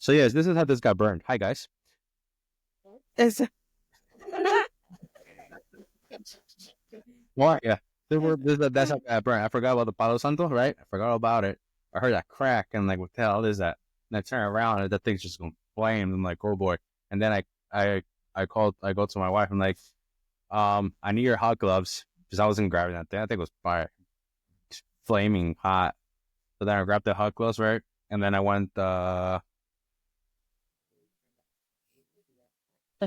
So yes, this is how this got burned. Hi guys. It's Well, yeah. That's how it got burned. I forgot about the Palo Santo, right? I forgot about it. I heard that crack and like, what the hell is that? And I turn around and that thing's just going flame. I'm like, oh boy. And then I go to my wife. I'm like, I need your hot gloves because I wasn't grabbing that thing. I think it was fire, flaming hot. So then I grabbed the hot gloves, right? And then I went, The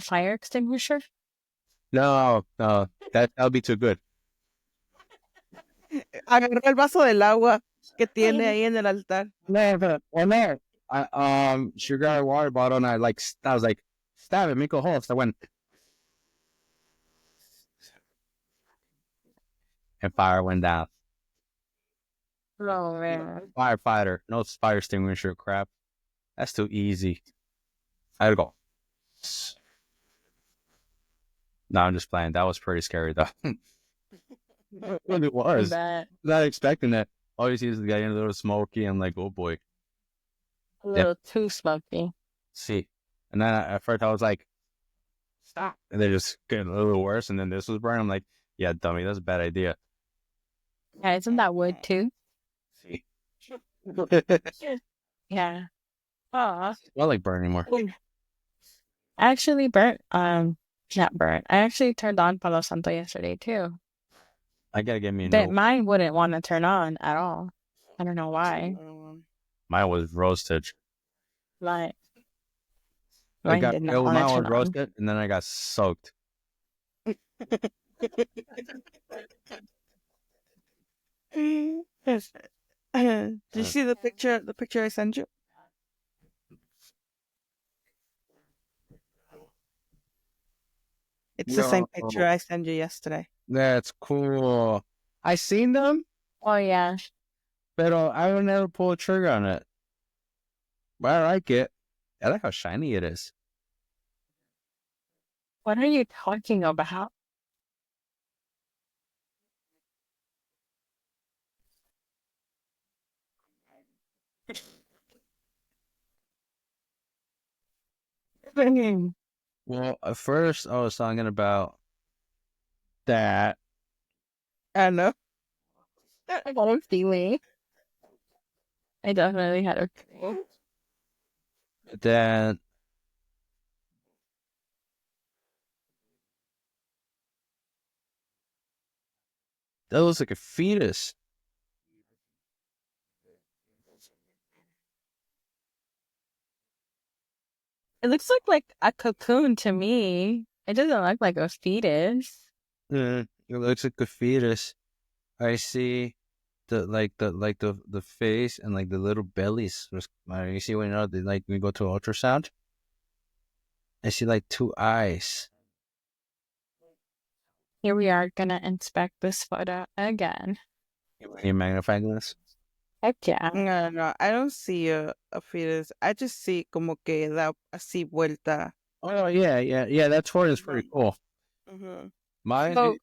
fire extinguisher? no, no, that'll be too good. agarró el vaso del agua que tiene ahí en el altar. Never, or never. She grabbed a water bottle and I was like, stab it, make a hole. So I went, and fire went down. Oh, man. Firefighter, no fire extinguisher crap. That's too easy. I had to go. No, I'm just playing. That was pretty scary though. It really was. That Not expecting that. All you see is the guy in a little smoky. I'm like, oh boy. a little too smoky. See. And then at first I was like, stop. And they just getting a little worse. And then this was burning. I'm like, yeah, dummy, that's a bad idea. Yeah, isn't that wood too? See. Yeah. Aw. Well, like burn anymore. I actually not burnt. I actually turned on Palo Santo yesterday too. I gotta get me a But new. mine wouldn't want to turn on at all. I don't know why. Mine was roasted. Like, I mine got did not want mine to was turn on. roasted, and then I got soaked. Did you see the picture? The picture I sent you. It's the same picture I sent you yesterday. That's cool. I seen them, Oh, yeah. but I would never pull a trigger on it. But I like it. I like how shiny it is. What are you talking about? Well, at first I was talking about that. I know. I got a feeling. I definitely had a feeling. Then that looks like a fetus. It looks like a cocoon to me. It doesn't look like a fetus. It looks like a fetus. I see the face and like the little bellies. You see when we go to ultrasound. I see like two eyes. Here we are gonna inspect this photo again. Your magnifying glass. Heck yeah. No. I don't see a fetus. I just see como que da así vuelta. Oh yeah. That tour is pretty cool. Mm-hmm. Mine. So,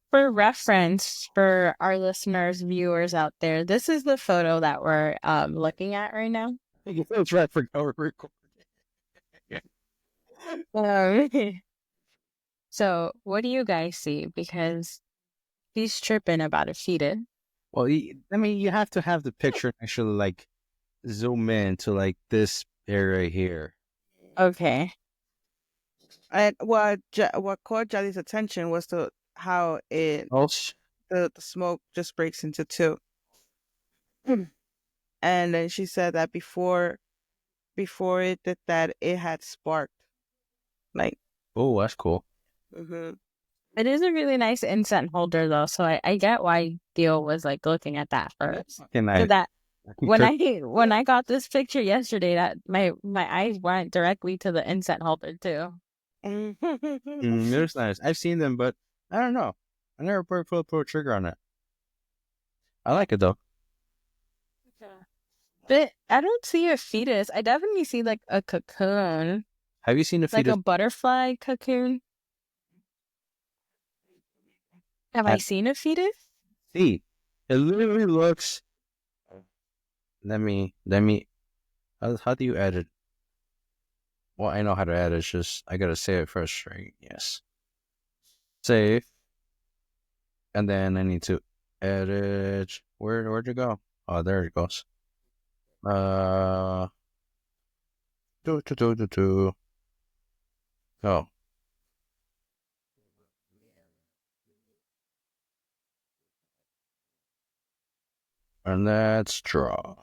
for reference, for our listeners, viewers out there, this is the photo that we're looking at right now. That's right for our record. So, what do you guys see? Because he's tripping about a fetus. Well, I mean, you have to have the picture actually like zoom in to like this area here. Okay. And what caught Jolly's attention was how the smoke just breaks into two. And then she said that before it did that, it had sparked. Like, oh, that's cool. mm-hmm. It is a really nice incense holder, though, so I get why Theo was like looking at that first. So that when I got this picture yesterday, that my eyes went directly to the incense holder too. It's nice. I've seen them, but I don't know. I never put a trigger on it. I like it though. But I don't see a fetus. I definitely see like a cocoon. Have you seen a fetus? Like a butterfly cocoon? Have I seen a fetus? See, it literally looks. Let me. How do you edit? Well, I know how to edit. It's just I gotta save it first, right? Yes. Save. And then I need to edit. Where'd it go? Oh, there it goes. Oh. And let's draw.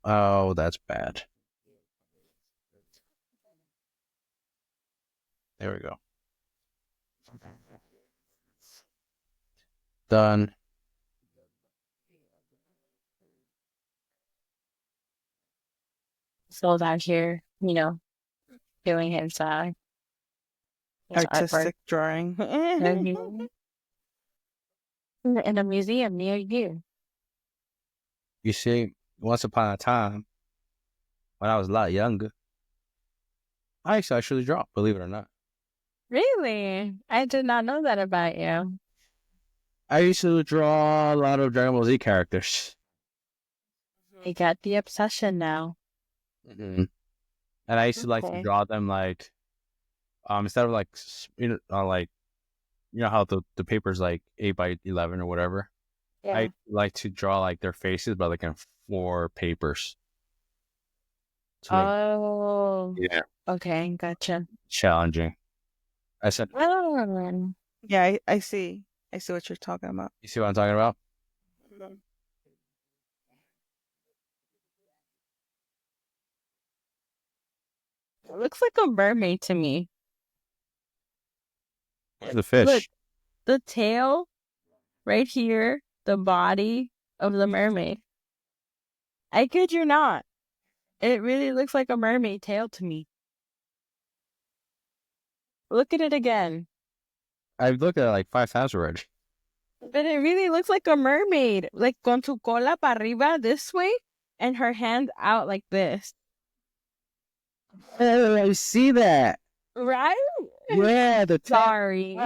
Oh, that's bad. There we go. Done. So out here, doing his artistic drawing in a museum near you. You see, once upon a time, when I was a lot younger, I used to actually draw, believe it or not. Really? I did not know that about you. I used to draw a lot of Dragon Ball Z characters. You got the obsession now. Mm-hmm. And I used to like to draw them like, instead of like, how the paper's like 8x11 or whatever. Yeah. I like to draw like their faces, but like in 4 papers. Yeah. Okay, gotcha. Challenging. I said. Yeah, I see. I see what you're talking about. You see what I'm talking about? Mm-hmm. It looks like a mermaid to me. Where's the fish? Look, the tail right here, the body of the mermaid. I kid you not. It really looks like a mermaid tail to me. Look at it again. I've looked at it like 5 times already. But it really looks like a mermaid. Like con su cola para arriba this way and her hands out like this. Oh, I see that. Right? Yeah, the Sorry.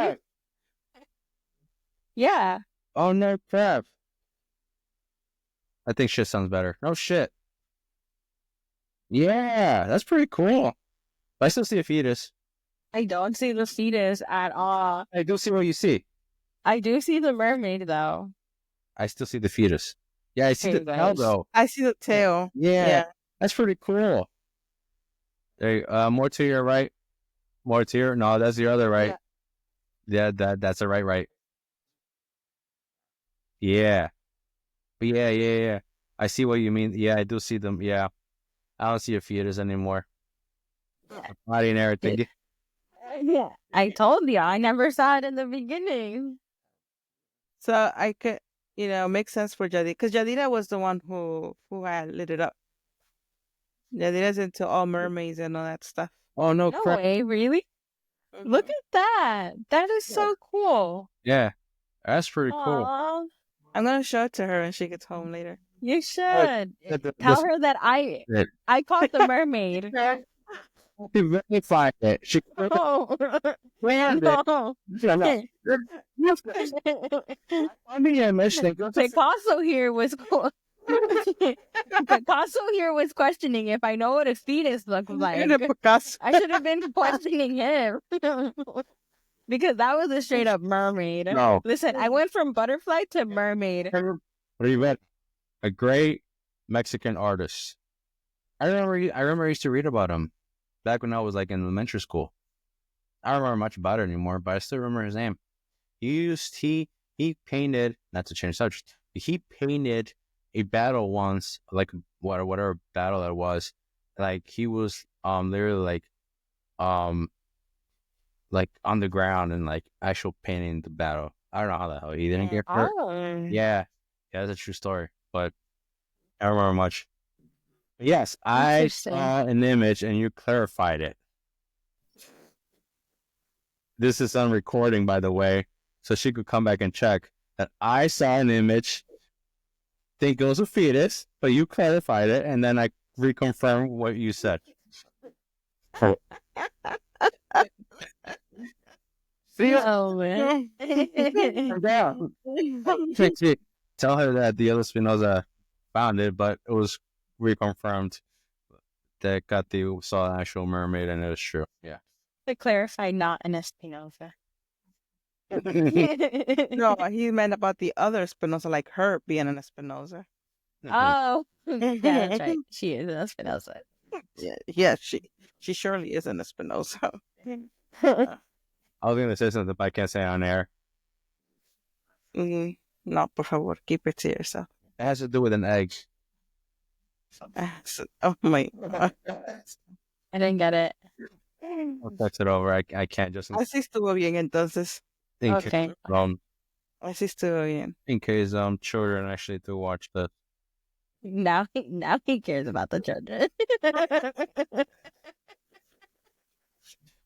Yeah. Oh, no crap. I think shit sounds better. No shit. Yeah, that's pretty cool. But I still see a fetus. I don't see the fetus at all. I do see what you see. I do see the mermaid, though. I still see the fetus. Yeah, I see the tail, though. I see the tail. Yeah. That's pretty cool. There, more to your right. More to your... No, that's the other right. Yeah, that's the right. Yeah. But yeah. I see what you mean. Yeah, I do see them. Yeah. I don't see a fetus anymore. Body and everything. Yeah. I told you, I never saw it in the beginning. So I could, make sense for Jadida. Because Jadida was the one who had lit it up. Jadida's into all mermaids and all that stuff. Oh, no crap. Way, really? Mm-hmm. Look at that. That is so cool. Yeah. That's pretty cool. I'm going to show it to her when she gets home later. You should. Tell her that I caught the mermaid. She verified it. She Picasso here was questioning if I know what a fetus looks like. I should have been questioning him. Because that was a straight up mermaid. No. Listen, I went from butterfly to mermaid. What do you bet? A great Mexican artist. I remember I used to read about him back when I was like in elementary school. I don't remember much about it anymore, but I still remember his name. He painted, not to change subject, he painted a battle once, like whatever battle that was. Like he was literally like on the ground and like actual painting the battle. I don't know how the hell he didn't get hurt. Oh. Yeah, that's a true story, but I don't remember much. But yes, I saw an image and you clarified it. This is on recording, by the way, so she could come back and check that I saw an image, think it was a fetus, but you clarified it, and then I reconfirmed what you said. See? Oh, man. Tell her that the other Spinoza found it, but it was reconfirmed. that saw an actual mermaid, and it was true. Yeah. To clarify, not an Espinosa. No, he meant about the other Espinosa, like her being an Espinosa. Oh, yeah, that's right. She is an Espinosa. Yeah, she surely is an Espinosa. I was going to say something, but I can't say it on air. No, por favor, keep it to yourself. It has to do with an egg. Oh my! I didn't get it. I'll text it over. I can't just. Así estuvo bien, entonces. Okay. Así estuvo bien. In case children actually do watch this. Now he cares about the children.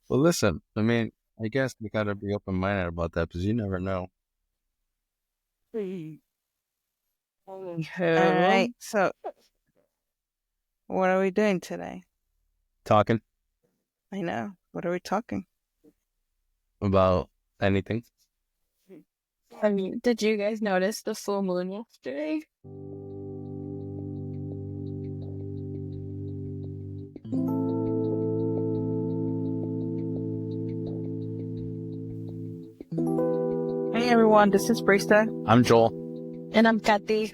Well, listen. I mean, I guess we gotta be open minded about that because you never know. All right. So, what are we doing today? Talking I know. What are we talking about? Anything? I mean, did you guys notice the full moon yesterday? Hey everyone, this is Brista. I'm Joel. And I'm Kathy.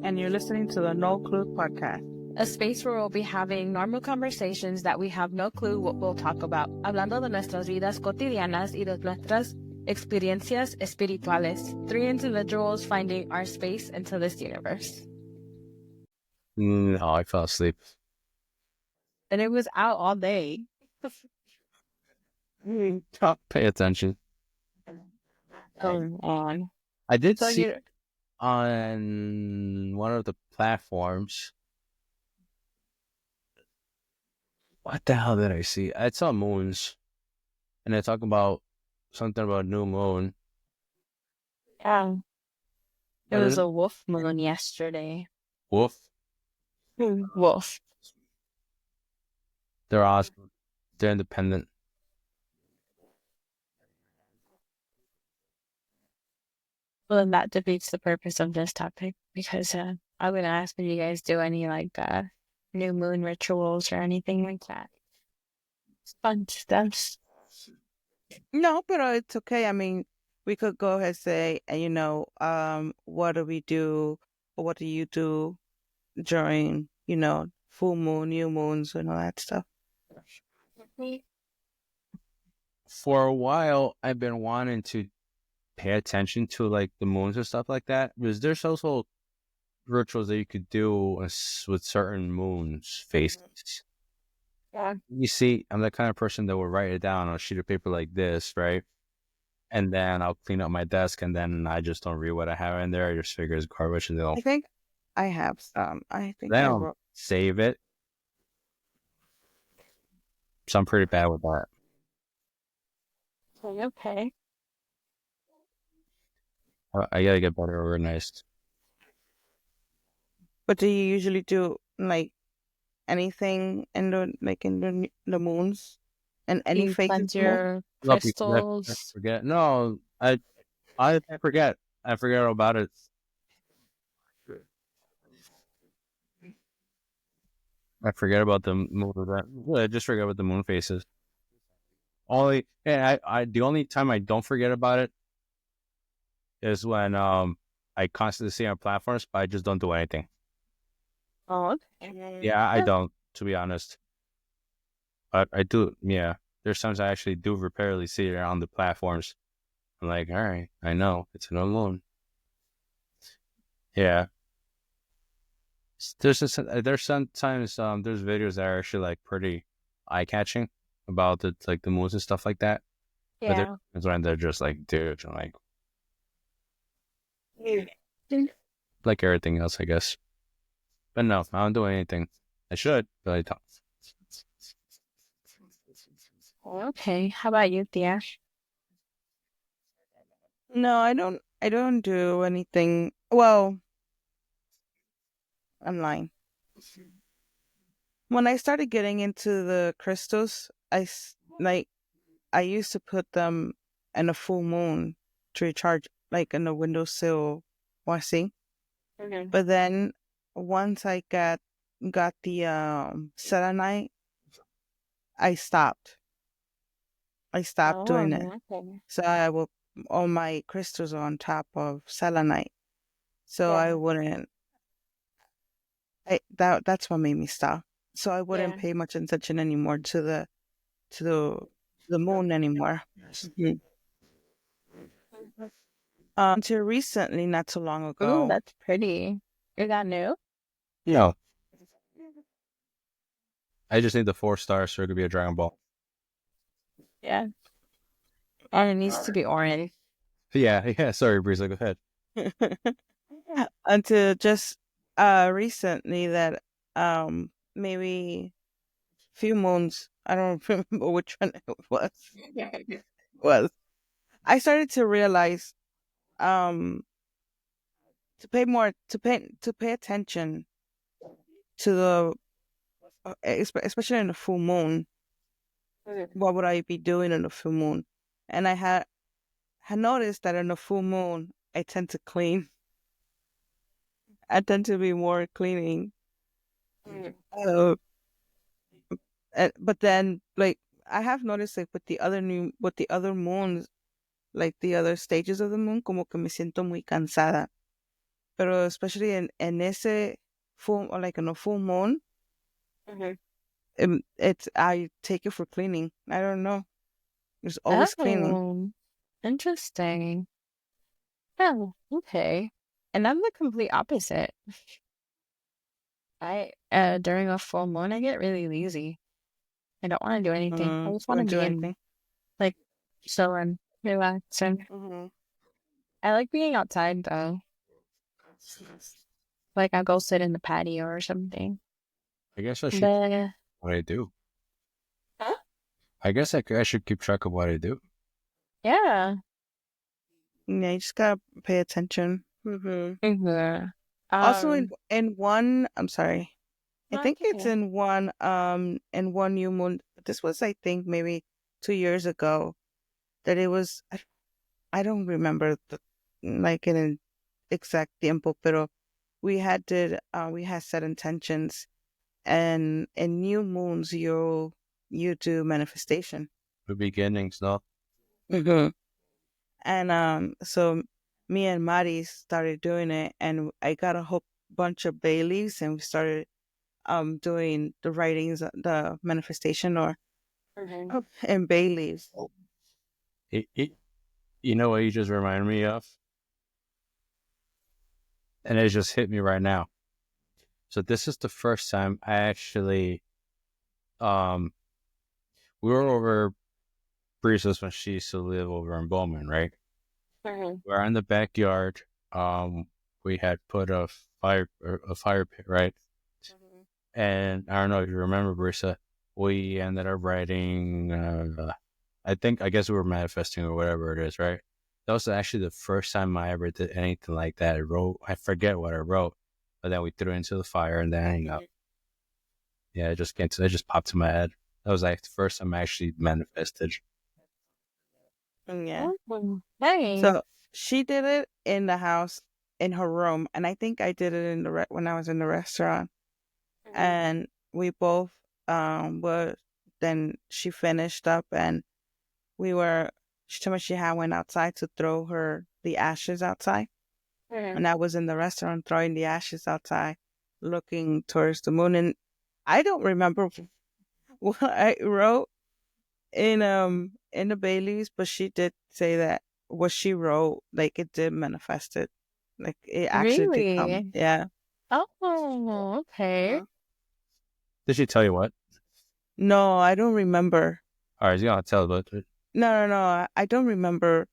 And you're listening to the No Clue Podcast. A space where we'll be having normal conversations that we have no clue what we'll talk about, hablando de nuestras vidas cotidianas y de nuestras experiencias espirituales. 3 individuals finding our space into this universe. No, I fell asleep. And it was out all day. Pay attention. Come on. I did see on one of the platforms. What the hell did I see? I saw moons, and they talk about something about new moon. Yeah. It was a wolf moon yesterday. Wolf? Wolf. They're awesome. They're independent. Well, then that defeats the purpose of this topic because I'm going to ask if you guys do any new moon rituals or anything like that. It's fun stuff. No, but it's okay. I mean, we could go ahead and say, what do we do? Or what do you do during, full moon, new moons, and all that stuff? For a while, I've been wanting to pay attention to like the moons and stuff like that, because there's also rituals that you could do with certain moons faces. Yeah. You see, I'm the kind of person that will write it down on a sheet of paper like this, right? And then I'll clean up my desk, and then I just don't read what I have in there. I just figure it's garbage, and I think I have some. I think then I I'll save it. So I'm pretty bad with that. Okay. I gotta get better organized. But do you usually do like anything in the moons and any phases? Your crystals. I forget. No, I forget. I forget all about it. I forget about the moon. I just forget about the moon phases. The only time I don't forget about it is when I constantly see on platforms, but I just don't do anything. Oh, okay. Yeah, I don't, to be honest. But I do, yeah. There's times I actually do repeatedly see it on the platforms. I'm like, all right, I know, it's an unknown. Yeah. There's sometimes there's videos that are actually like pretty eye-catching about the moons and stuff like that. Yeah. But there's when they're just like, dude, I'm like, like everything else, I guess. But no, I don't do anything. I should, but I don't. Okay. How about you, Thea? No, I don't do anything. Well, I'm lying. When I started getting into the crystals, I used to put them in a full moon to recharge, like in a windowsill washing. Okay. But then once I got got the selenite, I stopped. Doing it. Okay. So I will all my crystals are on top of selenite. So I Yeah. wouldn't. That's what made me stop. So I wouldn't Yeah. pay much attention anymore to to the the moon anymore. Mhm. Until recently, not too long Ooh, ago. that's pretty. Is that new? You know, I just need the 4 stars so it could be a Dragon Ball. Yeah. And it needs to be orange. Yeah. Sorry, Breeza, go ahead. Until just recently that maybe few moons, I don't remember which one it was. I started to realize um to pay attention to the especially in the full moon. What would I be doing in the full moon? And I had noticed that in the full moon I tend to clean. I tend to be more cleaning. Uh, but then like I have noticed like with the other moons, like the other stages of the moon, como que me siento muy cansada. Pero especially in ese full, or like in a full moon, Mhm. it's I take it for cleaning. I don't know. It's always cleaning. Oh, interesting. Oh, okay. And I'm the complete opposite. I during a full moon I get really lazy. I don't want to do anything. I just want to Don't do be in anything. like chilling, relaxing. Mm-hmm. I like being outside though. Like I go sit in the patio or something. I guess I should keep But what I do. huh? I guess I should keep track of what I do. Yeah. Yeah, you just gotta pay attention. Mm-hmm. Mm-hmm. Also, in one, I'm sorry. I No, think it's it's okay. in one new moon. This was I think maybe 2 years ago that it was. I don't remember like an exact tiempo, pero we had set intentions, and in new moons you do manifestation. The beginnings, no? Mm-hmm. And so me and Mari started doing it, and I got a whole bunch of bay leaves, and we started doing the writings, the manifestation, or Mm-hmm. in bay leaves. It, you know what you just reminded me of? And it just hit me right now. So this is the first time I actually, we were over Breeze's when she used to live over in Bowman, right? Mm-hmm. We're in the backyard. We had put a fire pit, right? And I don't know if you remember, Brisa, we ended up writing, I guess we were manifesting or whatever it is, right? That was actually the first time I ever did anything like that. I forget what I wrote, but then we threw it into the fire and then hang up. Yeah, it just popped to my head. That was like the first time I actually manifested. Yeah. Hey. So she did it in the house in her room, and I think I did it in when I was in the restaurant. And we both were. Then she finished up, and we were. She told me she had went outside to throw the ashes outside, and I was in the restaurant throwing the ashes outside, looking towards the moon. And I don't remember what I wrote in the Baileys, but she did say that what she wrote, like it did manifest it. Like it actually did come. Really? Yeah. Oh, okay. Uh-huh. Did she tell you what? No, I don't remember. All right, you gotta tell about it. No. I don't remember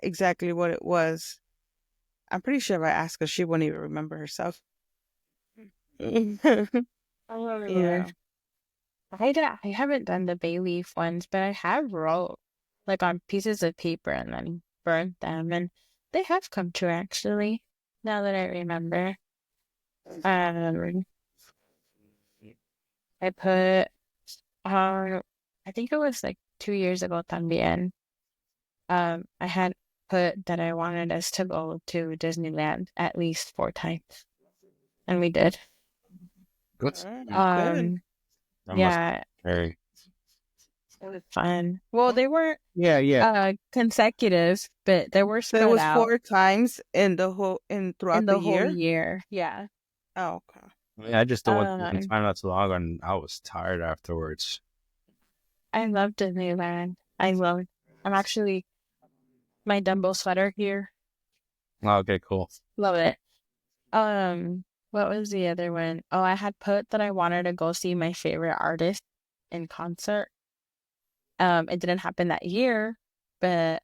exactly what it was. I'm pretty sure if I asked her, she wouldn't even remember herself. Oh, Yeah. I haven't done the bay leaf ones, but I have wrote like on pieces of paper and then burnt them, and they have come true actually. Now that I remember, um, I put I think it was like 2 years ago también. I had put that I wanted us to go to Disneyland at least 4 times, and we did. Good. Good. Yeah, Very. it was fun. Well, they weren't Yeah. consecutive, but they were So it spread was out 4 times in the whole throughout the whole year. year. Yeah. Oh, okay. I just don't want Um, time not too long, and I was tired afterwards. I love Disneyland. I'm actually my Dumbo sweater here. Oh, okay, cool. Love it. What was the other one? Oh, I had put that I wanted to go see my favorite artist in concert. It didn't happen that year, but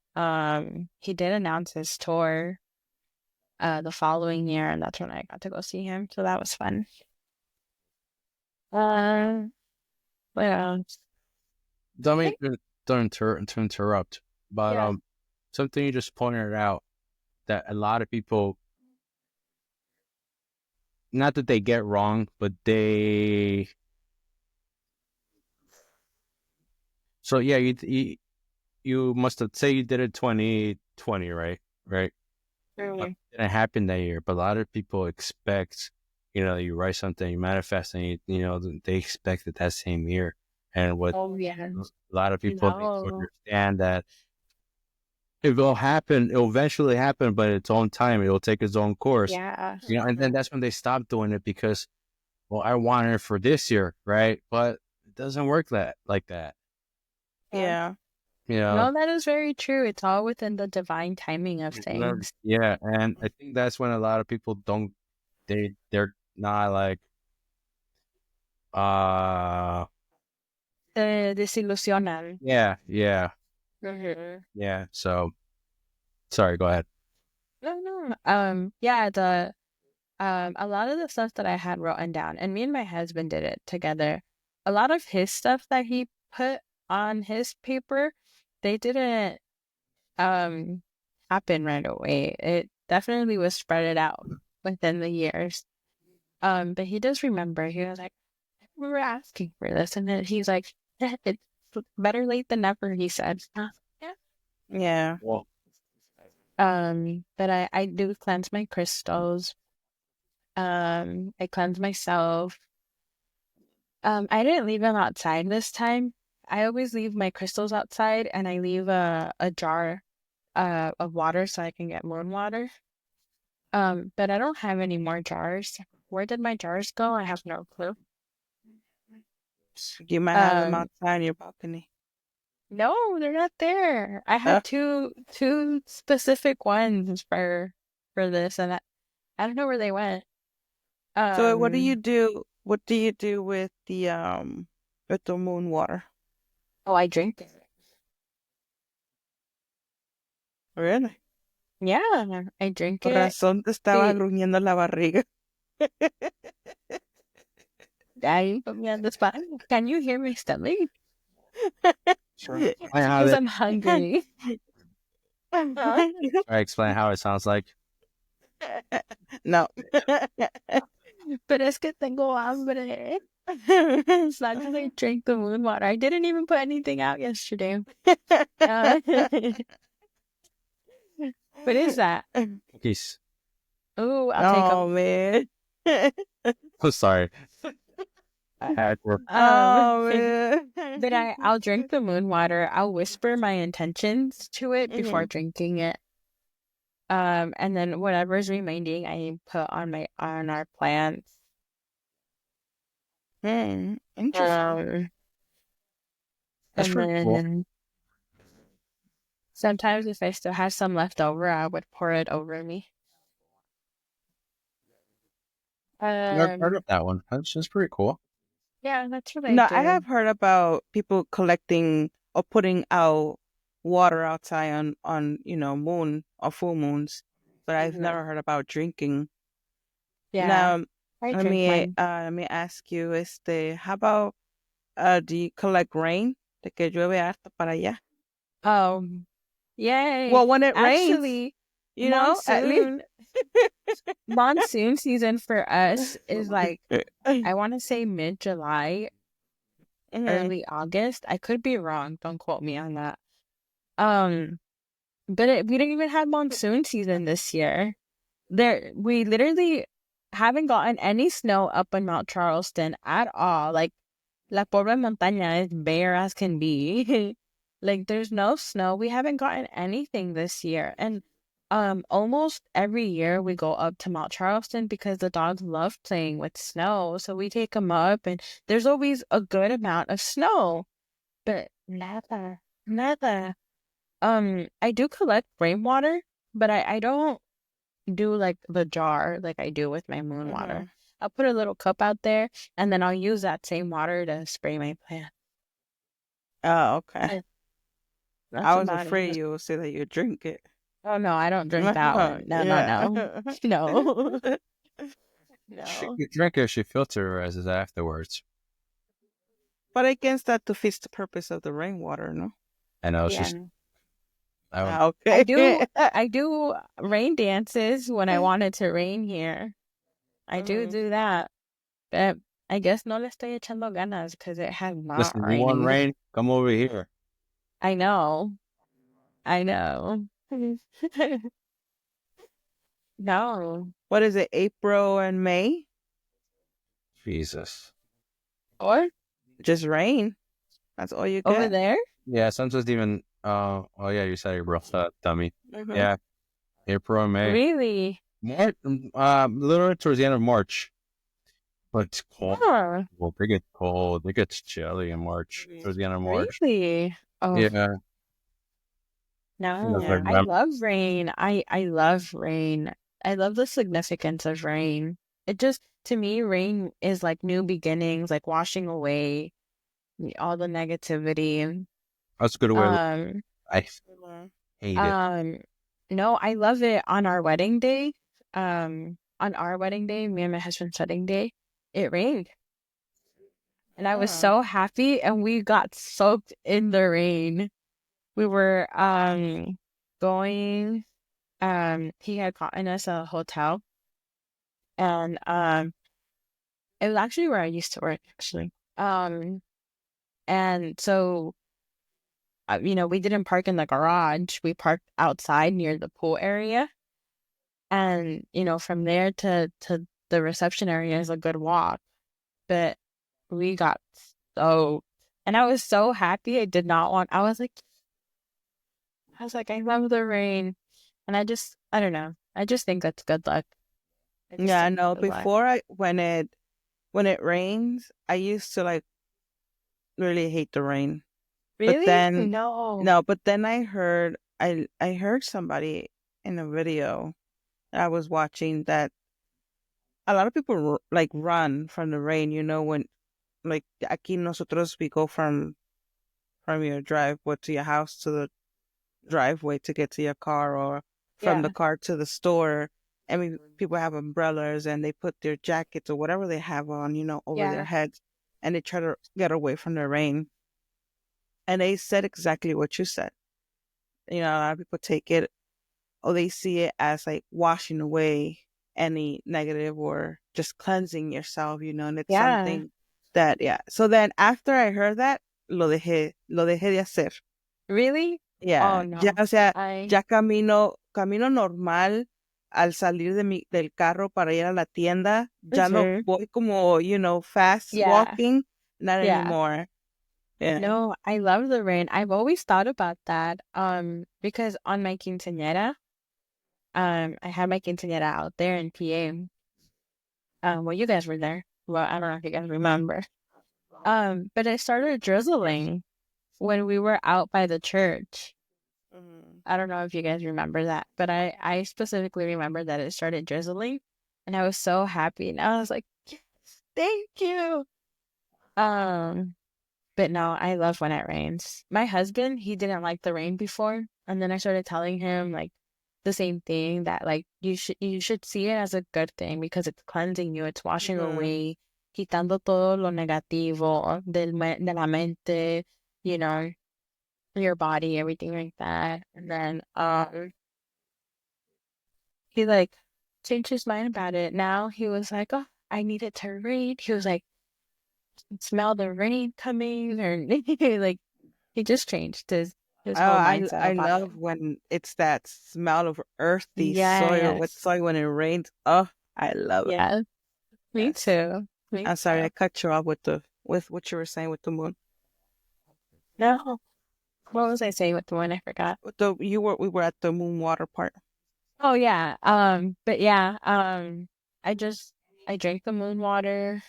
he did announce his tour the following year, and that's when I got to go see him. So that was fun. What else? Don't interrupt, but Yeah. something you just pointed out that a lot of people, not that they get wrong, but they. So yeah, you must have say you did it 2020, right? Right. But it didn't happen that year, but a lot of people expect, you write something, you manifest, and they expect it that same year. And what Oh yeah. a lot of people need to No. understand that it will happen, it'll eventually happen, but its own time, it'll take its own course. Yeah. And then that's when they stop doing it because, well, I wanted it for this year, right? But it doesn't work like that. Yeah. No, that is very true. It's all within the divine timing of things. Yeah, and I think that's when a lot of people they're not like Desilusionan. yeah. Mm-hmm. Yeah, so sorry, go ahead. No. Yeah, a lot of the stuff that I had written down, and me and my husband did it together. A lot of his stuff that he put on his paper, they didn't happen right away. It definitely was spread out within the years. But he does remember. He was like, we were asking for this, and then he's like, it's better late than never. He said, Yeah. Well, but I do cleanse my crystals. I cleanse myself. I didn't leave them outside this time. I always leave my crystals outside, and I leave a jar of water so I can get moon water. But I don't have any more jars. Where did my jars go? I have no clue. You might have them outside your balcony. No, they're not there. I had two specific ones for this, and I don't know where they went. So what do you do? What do you do with the moon water? Oh, I drink it. Really? Yeah, I drink Por it. razón te estaba gruñendo la barriga. You put me on the spot. Can you hear my stomach? Sure. Because I'm hungry. I explain how it sounds like. No. Pero es que tengo hambre. It's not because I drank the moon water. I didn't even put anything out yesterday. What is that? Cookies. Oh, I'll take them. Oh, man. I'm sorry. I had work. Man. But I'll drink the moon water. I'll whisper my intentions to it before drinking it. And then whatever's remaining, I put on our plants. Interesting. That's pretty cool. Sometimes if I still had some left over, I would pour it over me. I've heard of that one. That's pretty cool. Yeah, that's what I do. I have heard about people collecting or putting out water outside on moon or full moons, but I've never heard about drinking. Yeah. Now, let me ask you, how about do you collect rain? De que llueve harto para allá. Oh, yay! Well, when it rains, at least monsoon season for us is like I want to say mid-July, early August. I could be wrong. Don't quote me on that. But we didn't even have monsoon season this year. We literally haven't gotten any snow up in Mount Charleston at all. Like, La Pobre Montaña is bare as can be. Like, there's no snow. We haven't gotten anything this year. And almost every year we go up to Mount Charleston because the dogs love playing with snow. So we take them up and there's always a good amount of snow. But nada. Nada. I do collect rainwater, but I don't do like the jar like I do with my moon water. I'll put a little cup out there and then I'll use that same water to spray my plant. Oh, okay. I was about afraid it. you would say that you drink it. Oh no, I don't drink that one. No, Yeah. no. She No. could drink it, she filterizes it afterwards. But I guess that defeats the purpose of the rainwater, no? I know, Yeah. she's... Okay. I do rain dances when I want it to rain here. I do that. But I guess no le estoy echando ganas because it has not Listen, you want rained. rain? Come over here. I know. No. What is it, April and May? Jesus. Or Just rain. That's all you over get. there? Yeah, sometimes even... oh yeah, you said April, dummy. Yeah, April and May. Really? March, literally towards the end of March. But it's cold. Huh. Well, they get cold. It gets chilly in March. Towards the end of March. Really? Oh, Yeah. no. Yeah. I love rain. I love rain. I love the significance of rain. It just, to me, rain is like new beginnings, like washing away all the negativity. That's a good way. I hate it. No, I love it on our wedding day. On our wedding day, me and my husband's wedding day, it rained. And I was so happy and we got soaked in the rain. We were going he had gotten us a hotel and it was actually where I used to work actually. And so we didn't park in the garage. We parked outside near the pool area. And, from there to the reception area is a good walk. But we got soaked. And I was so happy. I was like, I love the rain. And I don't know. I just think that's good luck. Yeah, no, before when it rains, I used to like really hate the rain. Really? But then No, but then I heard somebody in a video that I was watching that a lot of people like run from the rain, when like aquí nosotros we go from your driveway to your house to the driveway to get to your car, or from the car to the store. And people have umbrellas and they put their jackets or whatever they have on, over their heads, and they try to get away from the rain. And they said exactly what you said. A lot of people take it, or they see it as like washing away any negative or just cleansing yourself, and it's something that, So then after I heard that, lo dejé de hacer. Really? Yeah. Oh, no. Ya, o sea, ya camino normal al salir del carro para ir a la tienda. Ya no voy como, fast walking. Not anymore. Yeah. No, I love the rain. I've always thought about that. Because on my quinceañera, I had my quinceañera out there in PA. Well, you guys were there. Well, I don't know if you guys remember. But it started drizzling when we were out by the church. I don't know if you guys remember that, but I specifically remember that it started drizzling, and I was so happy, and I was like, yes, thank you. But no, I love when it rains. My husband, he didn't like the rain before, and then I started telling him like the same thing, that like you should see it as a good thing because it's cleansing you, it's washing away, quitando todo lo negativo de la mente, your body, everything like that. And then he like changed his mind about it. Now he was like, oh, I need it to rain. He was like, smell the rain coming, or like he just changed his whole mindset. I love when it's that smell of earthy soil, wet soil when it rains. Oh, I love it. Yeah, me too. I'm sorry, I cut you off with what you were saying with the moon. No, what was I saying with the moon? I forgot. We were at the moon water part. Oh yeah. But yeah. I drink the moon water.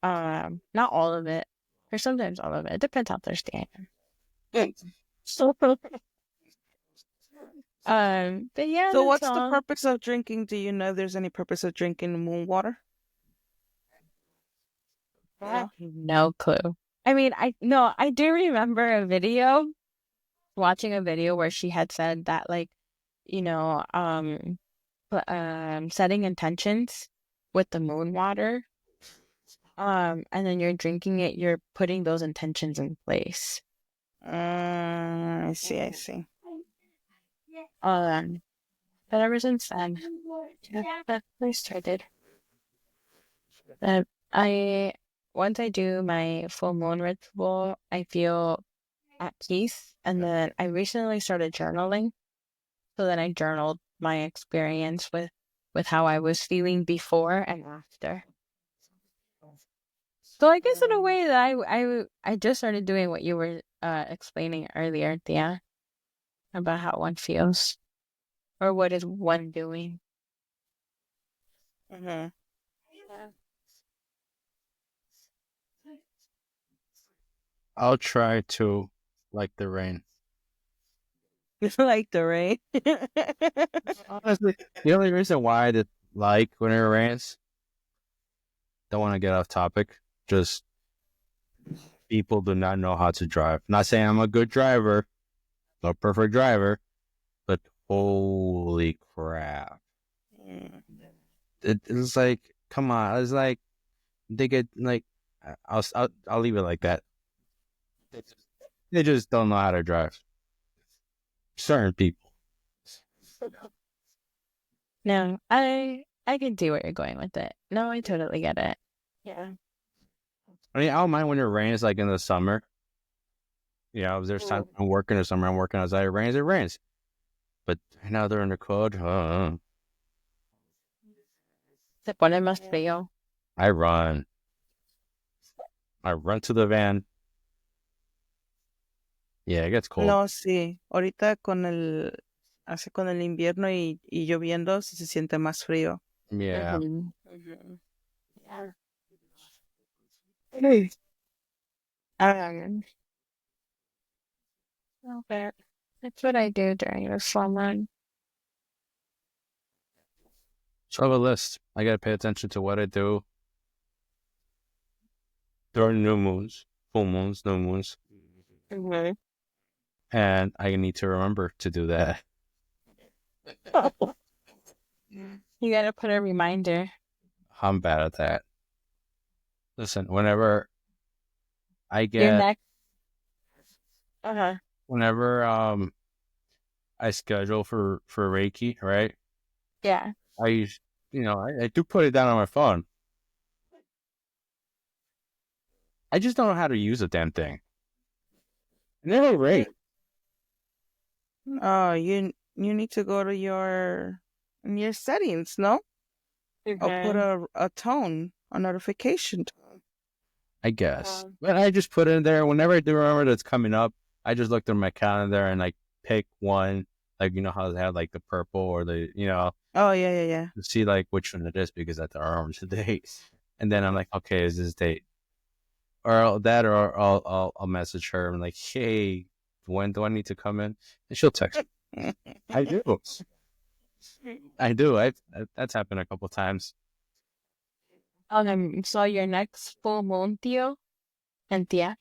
Not all of it, or sometimes all of it. It depends how thirsty I am. So, but yeah. So what's the purpose of drinking? Do you know if there's any purpose of drinking moon water? No clue. I mean, I do remember watching a video where she had said that, like, setting intentions with the moon water, and then you're drinking it, you're putting those intentions in place. I see. But ever since then, I started. Once I do my full moon ritual, I feel at peace. And then I recently started journaling. So then I journaled my experience with how I was feeling before and after. So I guess in a way that I just started doing what you were explaining earlier, Thea, about how one feels or what is one doing. Mm-hmm. I'll try to like the rain. You like the rain? Honestly, the only reason why I did like when it rains, don't want to get off topic, just people do not know how to drive. Not saying I'm a good driver, no perfect driver, but holy crap. It's like, come on. It's like, they get, like, I'll leave it like that. They just don't know how to drive. Certain people. No, I can see where you're going with it. No, I totally get it. Yeah. I mean, I don't mind when it rains, like in the summer. Yeah, if there's time I'm working or summer I'm working outside, it rains. But now they're in the cold. Se pone más frío. I run to the van. Yeah, it gets cold. No, sí. Ahorita con el invierno y lloviendo, sí se siente más frío. Yeah. Mm-hmm. Okay. That's what I do during the summer. So I have a list. I gotta pay attention to what I do during new moons, full moons, new moons. Mm-hmm. And I need to remember to do that. You gotta put a reminder. I'm bad at that. Listen, whenever I get whenever I schedule for Reiki, right? Yeah. I do put it down on my phone. I just don't know how to use the damn thing. Never right. Oh, you need to go to your settings, no? Or put a tone, a notification tone. I guess. But I just put it in there. Whenever I do remember that's coming up, I just look through my calendar and like pick one. Like, you know how they have like the purple or the, Oh, yeah. To see like which one it is because that's our arms today. And then I'm like, okay, is this date? Or I'll message her and like, hey, when do I need to come in? And she'll text me. I do. That's happened a couple times. So your next full moon, Theo and Tia,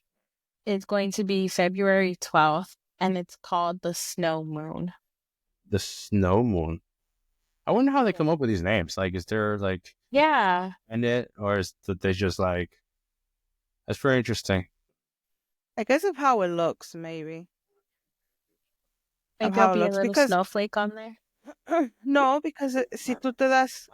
is going to be February 12th, and it's called the snow moon. The snow moon. I wonder how they come up with these names. Like, is there like and it, or is that they just like? That's very interesting. I guess of how it looks, maybe. Like there'll be a little snowflake on there. No, because si tú te das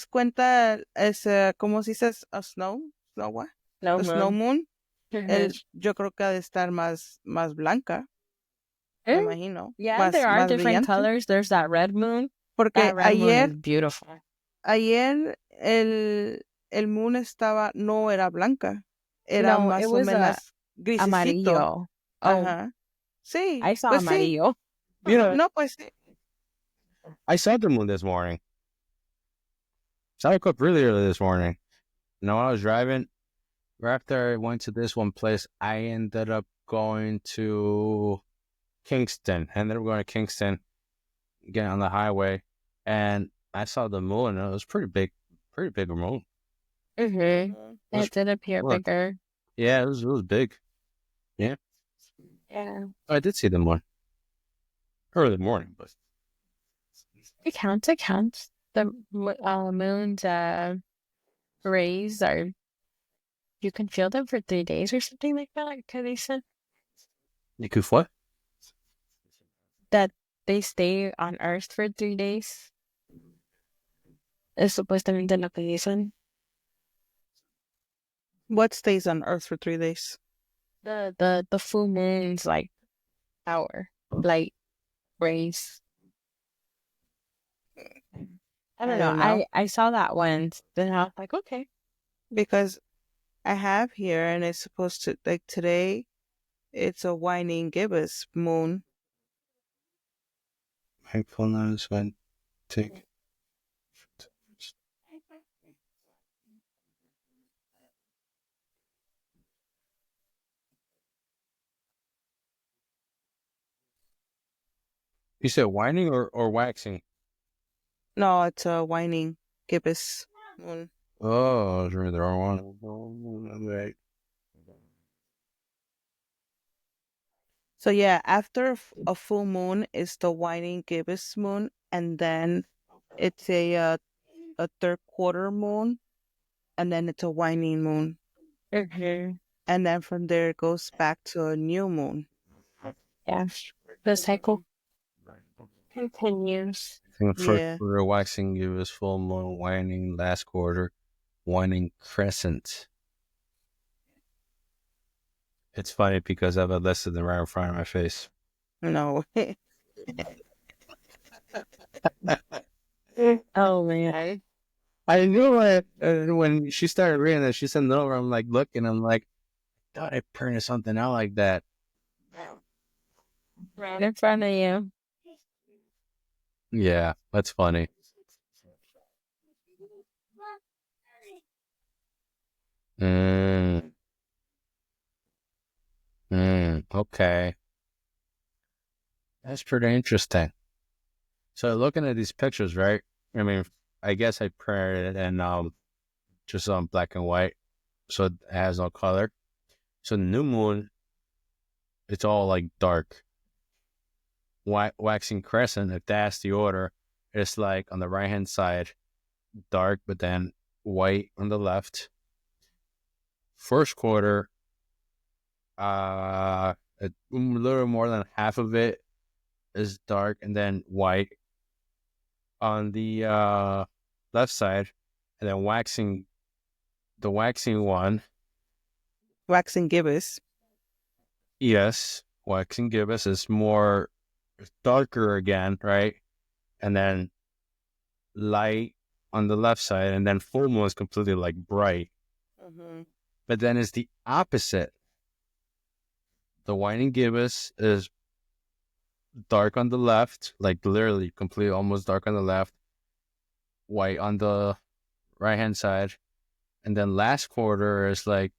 cuenta, es como si dices a snow what? The snow moon. Yo creo que ha de estar más blanca. Me imagino. Yeah, there are different colors. There's that red moon. Porque that red moon is beautiful. ayer el moon no era blanca, era No, más it o was menos grisecito. amarillo. Oh, Ajá. Sí, I saw pues sí. amarillo. You know, No, pues sí. I saw the moon this morning. So I woke up really early this morning. When I was driving, right after I went to this one place, I ended up going to Kingston. I ended up going to Kingston, getting on the highway, and I saw the moon. And it was pretty big moon. Mm-hmm. It did appear Look. bigger. Yeah, it was big. Yeah. Yeah. I did see the moon early morning, but It counts. It counts. The moon's rays are. You can feel them for 3 days or something like that. Because they said you could what? that they stay on Earth for 3 days. Es supuestamente lo que dicen. What stays on Earth for 3 days? The full moon's like power, light rays. I don't know. I saw that once. Then I was like, okay. Because I have here, and it's supposed to, like today, it's a waning gibbous moon. Mindfulness when take. You said whining or waxing? No, it's a waning gibbous moon. Oh, I was reading the wrong one. Right. So yeah, after a full moon is the waning gibbous moon, and then it's a third quarter moon, and then it's a waning moon. Mm-hmm. And then from there it goes back to a new moon. Yeah. The cycle continues. I think the first quarter waxing gives full moon, waning last quarter, waning crescent. It's funny because I have a lesson right in front of my face. No. Oh man. I knew it when she started reading it. She sent it over. I'm like looking. I'm like, I thought I printed something out like that. Right in front of you. Yeah, that's funny. Okay. That's pretty interesting. So looking at these pictures, right? I mean, I guess I printed it and just on black and white, so it has no color. So the new moon, it's all like dark. Waxing crescent, if that's the order, it's like on the right hand side, dark, but then white on the left. First quarter, a little more than half of it is dark, and then white on the left side, and then waxing one. Waxing gibbous. Yes, waxing gibbous is more darker again, right? And then light on the left side, and then full moon is completely like bright. Mm-hmm. But then it's the opposite. The waning gibbous is dark on the left, like literally completely almost dark on the left, white on the right hand side, and then last quarter is like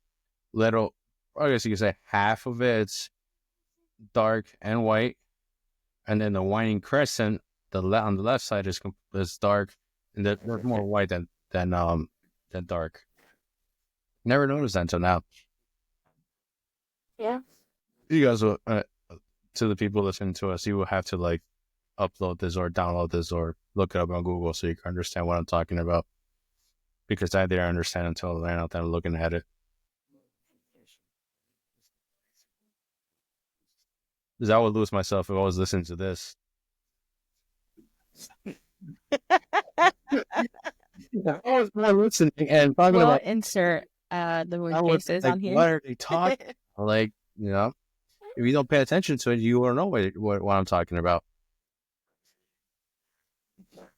little, I guess you could say half of it's dark and white, and then the waning crescent, on the left side is dark, and there's more white than dark. Never noticed that until now. Yeah. You guys will, to the people listening to us, you will have to like upload this or download this or look it up on Google so you can understand what I'm talking about. Because I didn't understand until I ran out there looking at it. Because I would lose myself if I was listening to this. I was more listening and talking about. Insert the moon cases on here. What are they talking? Like, you know, if you don't pay attention to it, you won't know what I'm talking about.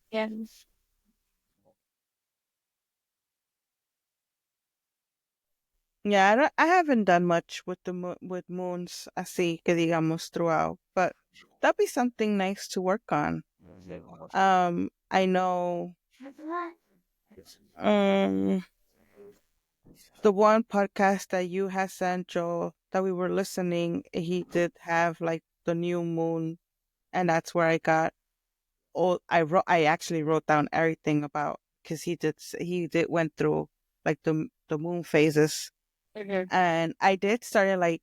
Yeah. Yeah, I haven't done much with with moons, así que digamos, throughout, but that'd be something nice to work on. I know, um, the one podcast that you had sent, Joe, that we were listening, he did have like the new moon, and that's where I got all. I actually wrote down everything about because he did went through like the moon phases. And I did started like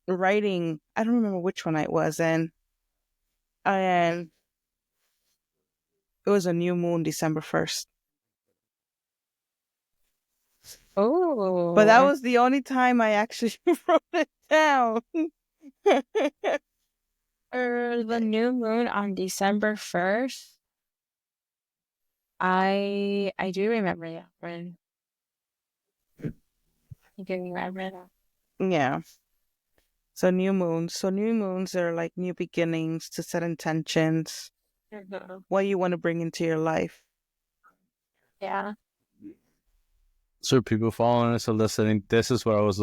writing. I don't remember which one it was, and it was a new moon, December 1st. Oh, But that was the only time I actually wrote it down. the new moon on December 1st. I do remember that one. You can remember that. Yeah. So new moons. So new moons are like new beginnings to set intentions. What you want to bring into your life. Yeah. So people following us or listening, this is what I was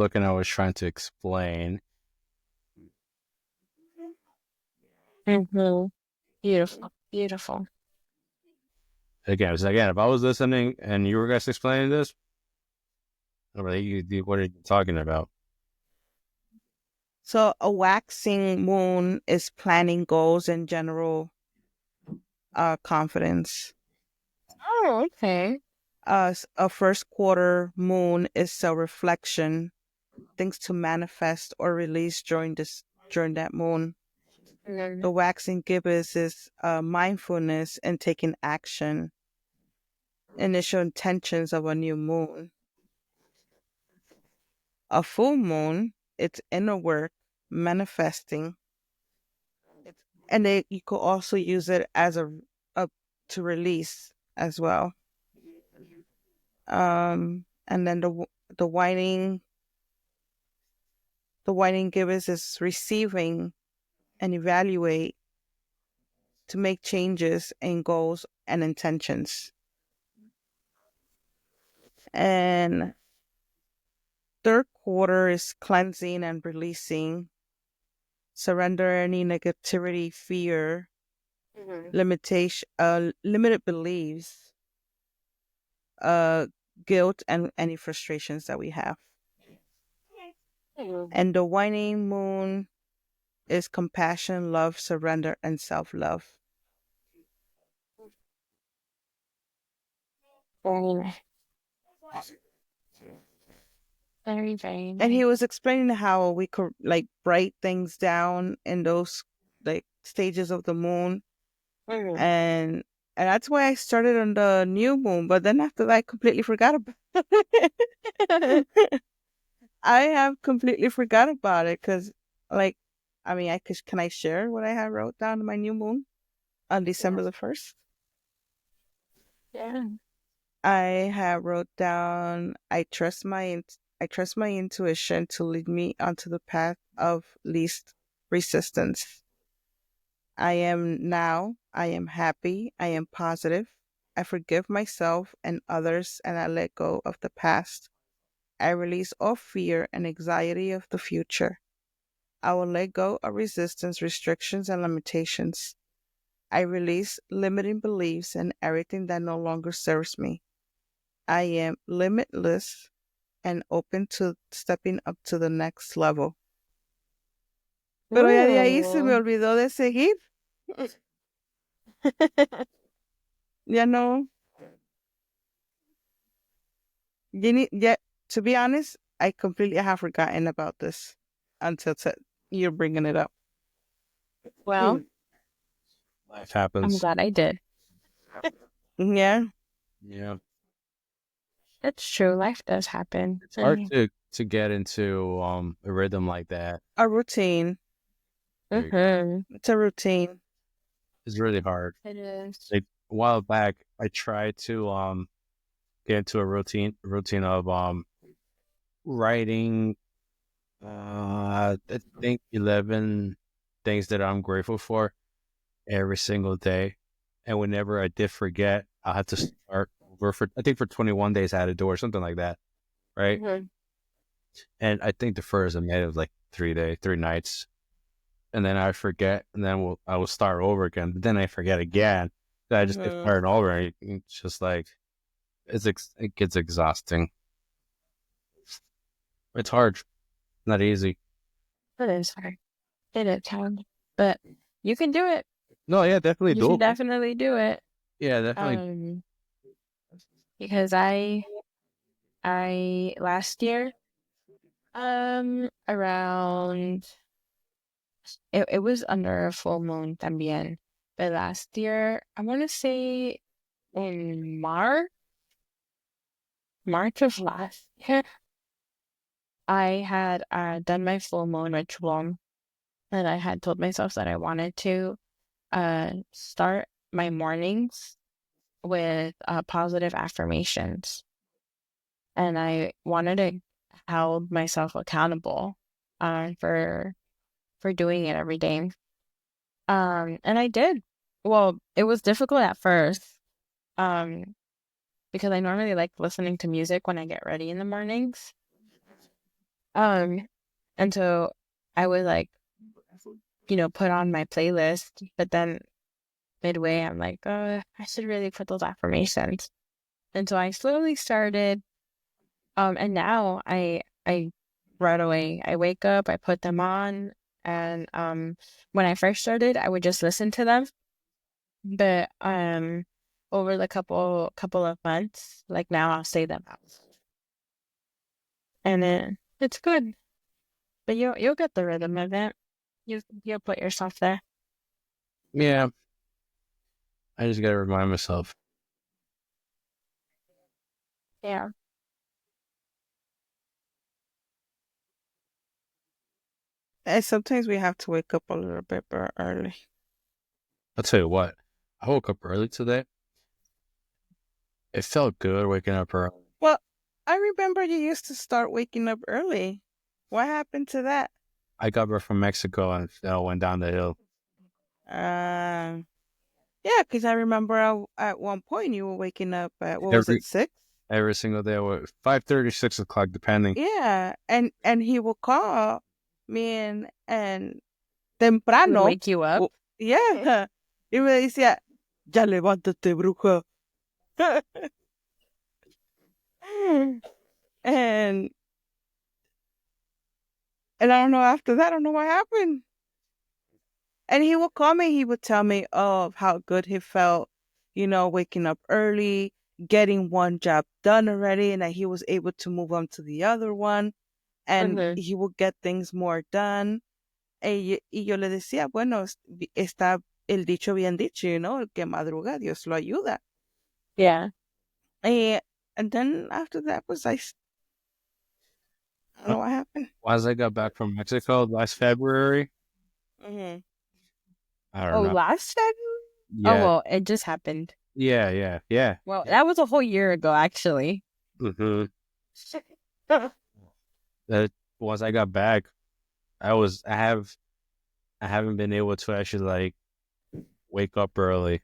trying to explain. Beautiful. Beautiful. Again, if I was listening and you were guys explaining this, what are you talking about? So a waxing moon is planning goals and general confidence. Oh, okay. A first quarter moon is a reflection, things to manifest or release during that moon. The waxing gibbous is mindfulness and taking action, initial intentions of a new moon. A full moon, it's inner work, manifesting, and you could also use it as a to release as well. And then the whining gibbous is receiving and evaluate to make changes in goals and intentions. And third quarter is cleansing and releasing, surrender any negativity, fear, limitation, limited beliefs, guilt, and any frustrations that we have. And the waning moon is compassion, love, surrender, and self-love. Very nice. Very, very nice. And he was explaining how we could like write things down in those like stages of the moon. And that's why I started on the new moon, but then after that I completely forgot about it. I have completely forgot about it because like can I share what I had wrote down in my new moon on December the 1st? Yeah. I have wrote down I trust my intuition to lead me onto the path of least resistance. I am happy, I am positive. I forgive myself and others and I let go of the past. I release all fear and anxiety of the future. I will let go of resistance, restrictions, and limitations. I release limiting beliefs and everything that no longer serves me. I am limitless and open to stepping up to the next level. Pero ya de ahí se me olvidó de seguir. Ya no. To be honest, I completely have forgotten about this until you're bringing it up. Well, life happens. I'm glad I did. Yeah. Yeah. It's true. Life does happen. It's hard to get into a rhythm like that. A routine. It's a routine. It's really hard. It is. Like a while back, I tried to get into a routine of writing. I think 11 things that I'm grateful for every single day, and whenever I did forget, I had to start over for 21 days I had to do or something like that, right? And I think the first I made it was like 3 nights. And then I forget, and then I will start over again. But then I forget again. Then I just get started over. And it's just like, it gets exhausting. It's hard. Not easy. It is hard. It is hard. But you can do it. No, yeah, definitely You can definitely do it. Yeah, definitely. Because I last year, around it was under a full moon también. But last year, I want to say in March of last year, I had done my full moon ritual, and I had told myself that I wanted to start my mornings with positive affirmations, and I wanted to hold myself accountable for doing it every day. And I did. Well, it was difficult at first, because I normally like listening to music when I get ready in the mornings. And so I would like, put on my playlist, but then midway I'm like, I should really put those affirmations. And so I slowly started, and now I right away, I wake up, I put them on, and when I first started, I would just listen to them. But over the couple of months, like now I'll say them out. And it's good. But you'll get the rhythm of it. You'll put yourself there. Yeah. I just gotta remind myself. Yeah. And sometimes we have to wake up a little bit early. I'll tell you what, I woke up early today. It felt good waking up early. Well, I remember you used to start waking up early. What happened to that? I got back from Mexico and went down the hill. Yeah, because I remember at one point you were waking up at, was it, 6? Every single day, 5:30, 6 o'clock, depending. Yeah, and he will call me and temprano. Wake you up? Yeah. Y me decía, ya levántate, bruja. And I don't know, after that, I don't know what happened. And he would call me, he would tell me of how good he felt, waking up early, getting one job done already, and that he was able to move on to the other one, and he would get things more done. Y yo le decía, bueno, está el dicho bien dicho, el que madruga, Dios lo ayuda. Yeah. And then after that was I don't know what happened. Once I got back from Mexico last February. Mm-hmm. I don't know. Last February? Yeah. Oh, well, it just happened. Yeah. Well, that was a whole year ago, actually. Mm-hmm. Once I got back, I haven't been able to actually wake up early.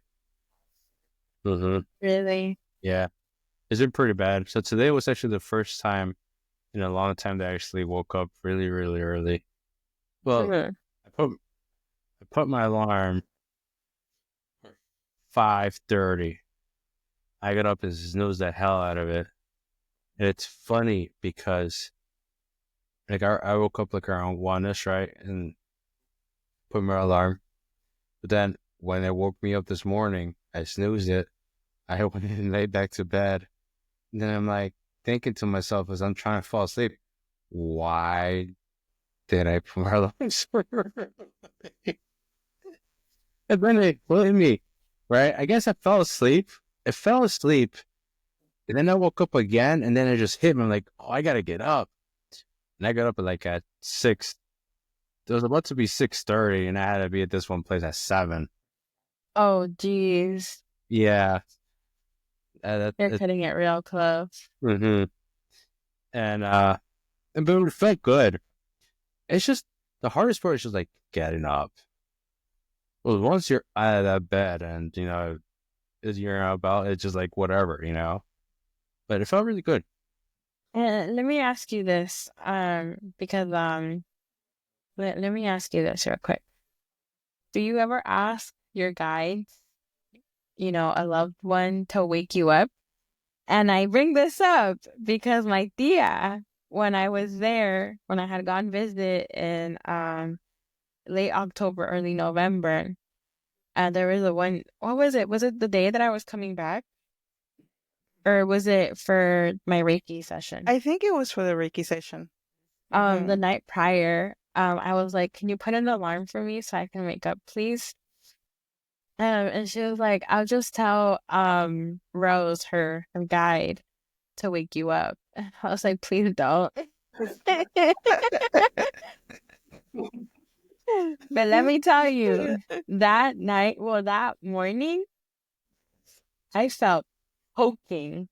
Mm-hmm. Really? Yeah. It's been pretty bad. So today was actually the first time in a long time that I actually woke up really, really early. Well, I put my alarm 5:30. I got up and snoozed the hell out of it. And it's funny because I woke up around 1-ish, right? And put my alarm. But then when it woke me up this morning, I snoozed it. I went and laid back to bed. And then I'm thinking to myself as I'm trying to fall asleep, why did I put my alarm so early? And then it hit me, right? I guess I fell asleep. I fell asleep. And then I woke up again, and then it just hit me. I'm like, oh, I got to get up. And I got up at 6. It was about to be 6:30, and I had to be at this one place at 7. Oh, geez. Yeah. You're cutting it real close. Mm-hmm. And but it felt good. It's just, the hardest part is just getting up. Well, once you're out of that bed and, you're about, it's just whatever, But it felt really good. And let me ask you this, because let me ask you this real quick. Do you ever ask your guides, a loved one to wake you up? And I bring this up because my tia, when I was there, when I had gone visit in late October, early November, and there was what was it? Was it the day that I was coming back? Or was it for my Reiki session? I think it was for the Reiki session. The night prior, I was like, "Can you put an alarm for me so I can wake up, please?" And she was like, "I'll just tell Rose, her guide, to wake you up." I was like, "Please don't." But let me tell you, that morning, I felt poking.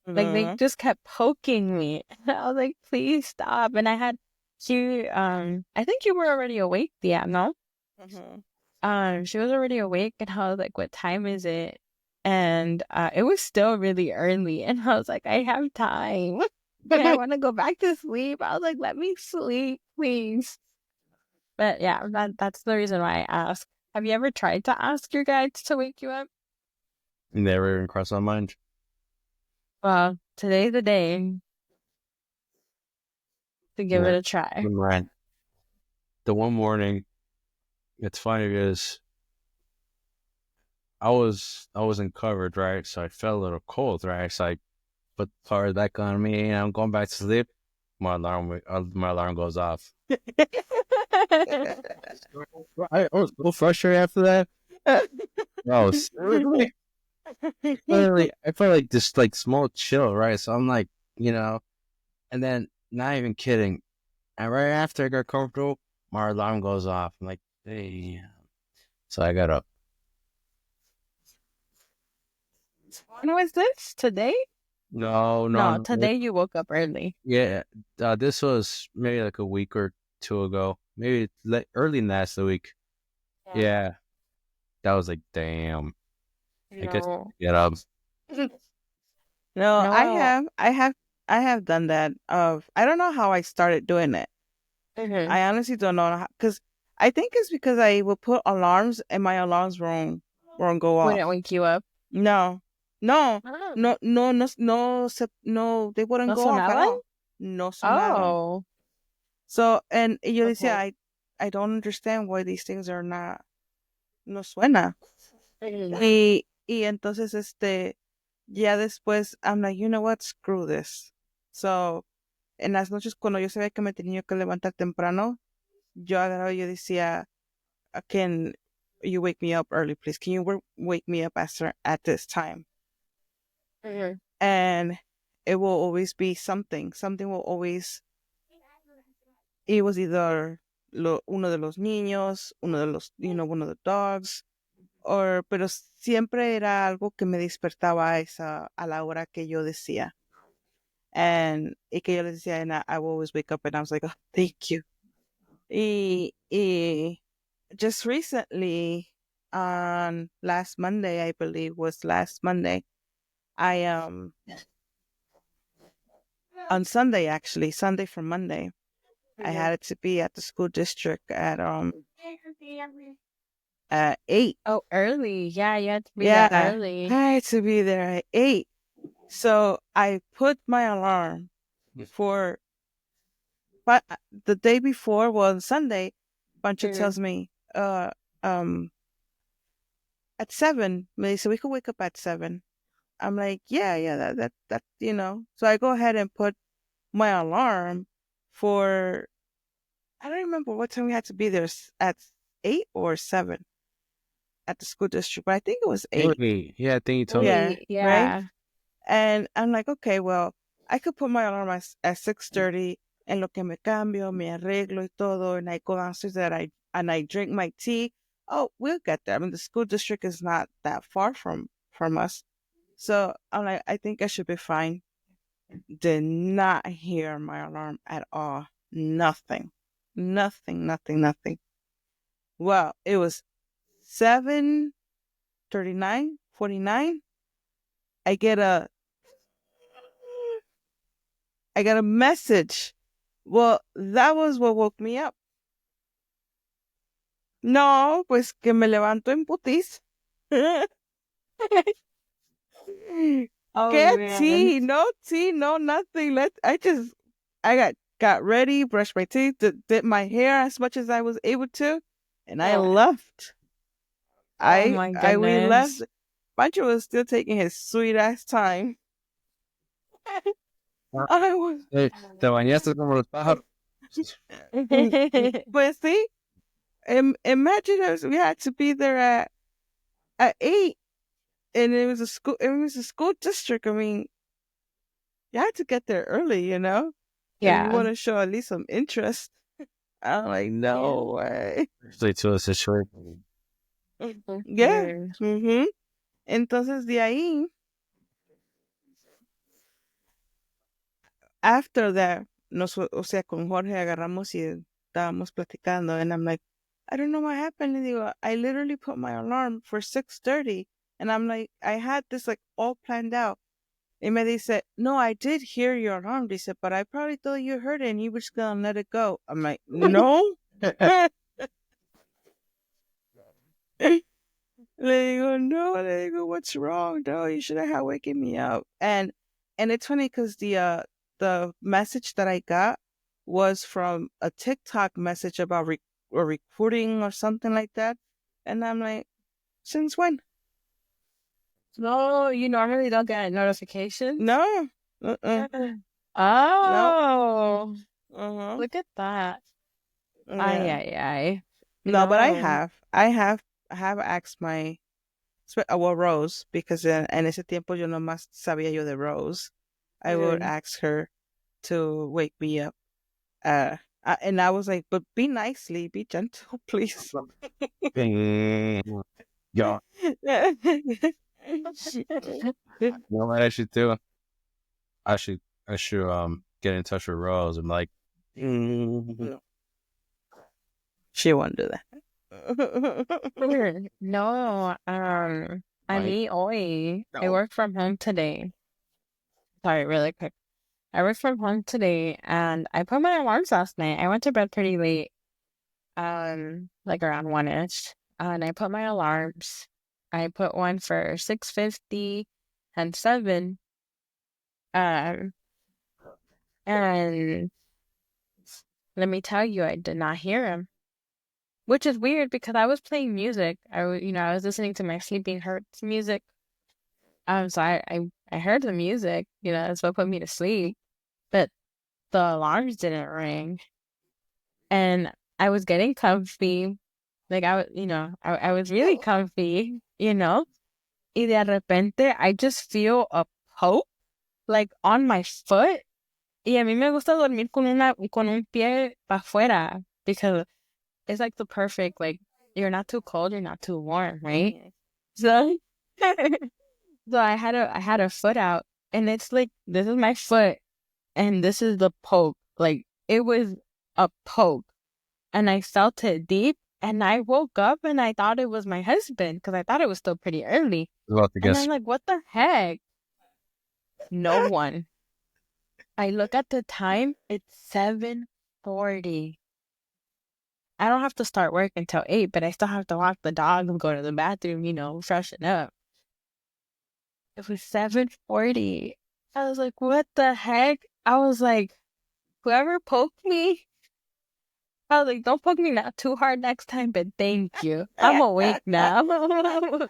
Like they just kept poking me. I was like, "Please stop." And I think you were already awake, yeah, no? She was already awake, and I was like, "What time is it?" And it was still really early, and I was like, "I have time. And I want to go back to sleep." I was like, "Let me sleep, please." But yeah, that's the reason why I asked. Have you ever tried to ask your guides to wake you up? Never even crossed my mind. Well, today's the day to give it a try. Right. The one morning, it's funny because I wasn't covered, right? So I felt a little cold, right? So I put the power back on me, and I'm going back to sleep. My alarm goes off. I was so frustrated after that. Oh, seriously? I felt like this like small chill, right? So I'm like, and then not even kidding. And right after I got comfortable, my alarm goes off. I'm like, hey. So I got up. When was this? Today? No. Today you woke up early. Yeah, this was maybe like a week or two ago. Maybe early last week. Yeah, that was like, damn. I guess get up. No, I have done that. I don't know how I started doing it. I honestly don't know because I think it's because I will put alarms and my alarms won't go off. Wouldn't wake you up? No, no, no, they wouldn't go off at all. No sonaban. Oh. So, and yo decía, I don't understand why these things are no suena. Y entonces, ya después, I'm like, you know what, screw this. So, en las noches cuando yo sabía que me tenía que levantar temprano, yo agarraba y yo decía, can you wake me up early, please? Can you wake me up at this time? And it will always be something. Something will always. It was either uno de los niños, uno de los, one of the dogs, pero siempre era algo que me despertaba a la hora que yo decía. Y que yo les decía, and I will always wake up and I was like, oh, thank you. Y just recently, on last Monday, I believe was last Monday, on Sunday, actually, Sunday from Monday, I had to be at the school district at 8. Oh, early. Yeah, you had to be there early. I had to be there at 8. So I put my alarm for the day before, well, on Sunday, Pancho tells me, at 7, me dice, we could wake up at 7. I'm like, yeah, that, So I go ahead and put my alarm for, I don't remember what time we had to be there, at 8 or 7 at the school district, but I think it was 8. Yeah, I think you told me. Yeah. Right? And I'm like, okay, well, I could put my alarm at 6:30, en lo que me cambio, me arreglo y todo, and I go downstairs and I drink my tea. Oh, we'll get there. I mean, the school district is not that far from us. So I'm like, I think I should be fine. Did not hear my alarm at all. Nothing. Well, it was 7:39, 49. I get a I got a message. Well, that was what woke me up. No, pues que me levanto en putis. Oh, ¿Qué? man. No, nothing. I got ready, brushed my teeth, did my hair as much as I was able to, and I left. Oh, my We left. goodness. Pancho was still taking his sweet ass time. I was. Te bañaste como los pájaros. But see, imagine us. We had to be there at 8, and it was a school. It was a school district. I mean, you had to get there early, you know. If you want Yeah. to show at least some interest. I'm like, no way. Especially to a situation. Yeah. Entonces de ahí, after that, o sea, con Jorge agarramos y estábamos platicando, and I'm like, I don't know what happened. Y digo, I literally put my alarm for 6:30, and I'm like, I had this like all planned out. Y me dice, no, I did hear your alarm, dice, but I probably thought you heard it and you were just gonna let it go. I'm like, no. Le digo, no, le digo, what's wrong? No, you should have waken me up. And it's funny because the message that I got was from a TikTok message about a recruiting or something like that. And I'm like, since when? No, you normally don't get notifications? No. Oh. Uh-huh. Look at that. Yeah. Ay. No, but I have asked my Rose, because en ese tiempo yo nomás sabía yo de Rose. I would ask her to wake me up. And I was like, but be nicely, be gentle, please. Yeah. You know what I should do? I should get in touch with Rose. I'm like, she won't do that. No, I mean, I work from home today. Sorry, really quick. I work from home today, and I put my alarms last night. I went to bed pretty late, like around 1-ish, and I put my alarms. I put one for 6:50 and 7. And let me tell you, I did not hear him, which is weird because I was playing music. I was listening to my Sleeping Hurts music. So I heard the music, that's what put me to sleep, but the alarms didn't ring, and I was getting comfy, like I was really comfy, y de repente I just feel a poke, like on my foot, y a mí me gusta dormir con un pie para afuera because it's like the perfect, like, you're not too cold, you're not too warm, right? So So I had a foot out, and it's like, this is my foot and this is the poke. Like, it was a poke, and I felt it deep, and I woke up and I thought it was my husband because I thought it was still pretty early. And I'm like, what the heck? No one. I look at the time, it's 7:40. I don't have to start work until 8, but I still have to walk the dog and go to the bathroom, freshen up. It was 7:40. I was like, what the heck? I was like, whoever poked me, I was like, don't poke me not too hard next time, but thank you. I'm awake now. Oh,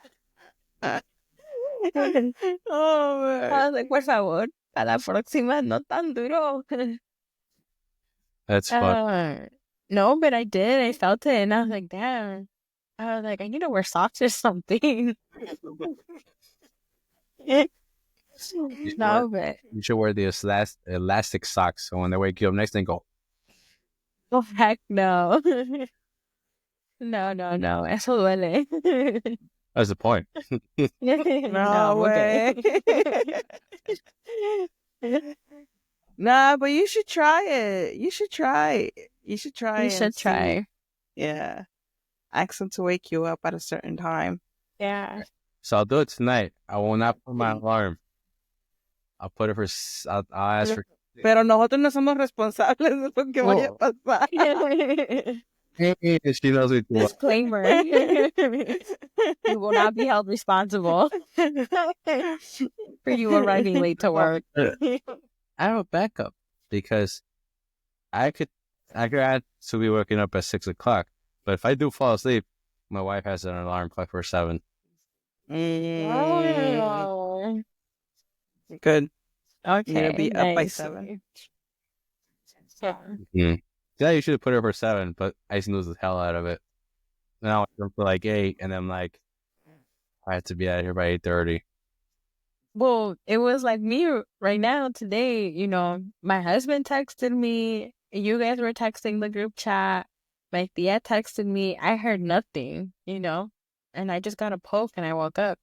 man. I was like, por favor, para la próxima, no tan duro. That's fun. No, but I did. I felt it, and I was like, damn. I was like, I need to wear socks or something. No, but you should wear the elastic socks, so when they wake you up next, they go, oh, heck no. No. Eso duele. That's the point. No way. Nah, but you should try it. You should try. Yeah. Ask them to wake you up at a certain time. Yeah. So I'll do it tonight. I will not put my alarm. I'll put it I'll ask for Pero nosotros no somos responsables de lo que vaya a pasar. She knows we do. Disclaimer. You will not be held responsible for you arriving late to work. I have a backup because I could add to be waking up at 6 o'clock. But if I do fall asleep, my wife has an alarm clock for 7. Oh. Good. Okay. You're gonna be up by nice. 7. Yeah, you should have put her for 7, but I snooze the hell out of it. Now I'm for like 8, and I'm like, I have to be out of here by 8:30. Well, it was like me right now today. You know, my husband texted me. You guys were texting the group chat. My tia texted me. I heard nothing, you know, and I just got a poke and I woke up.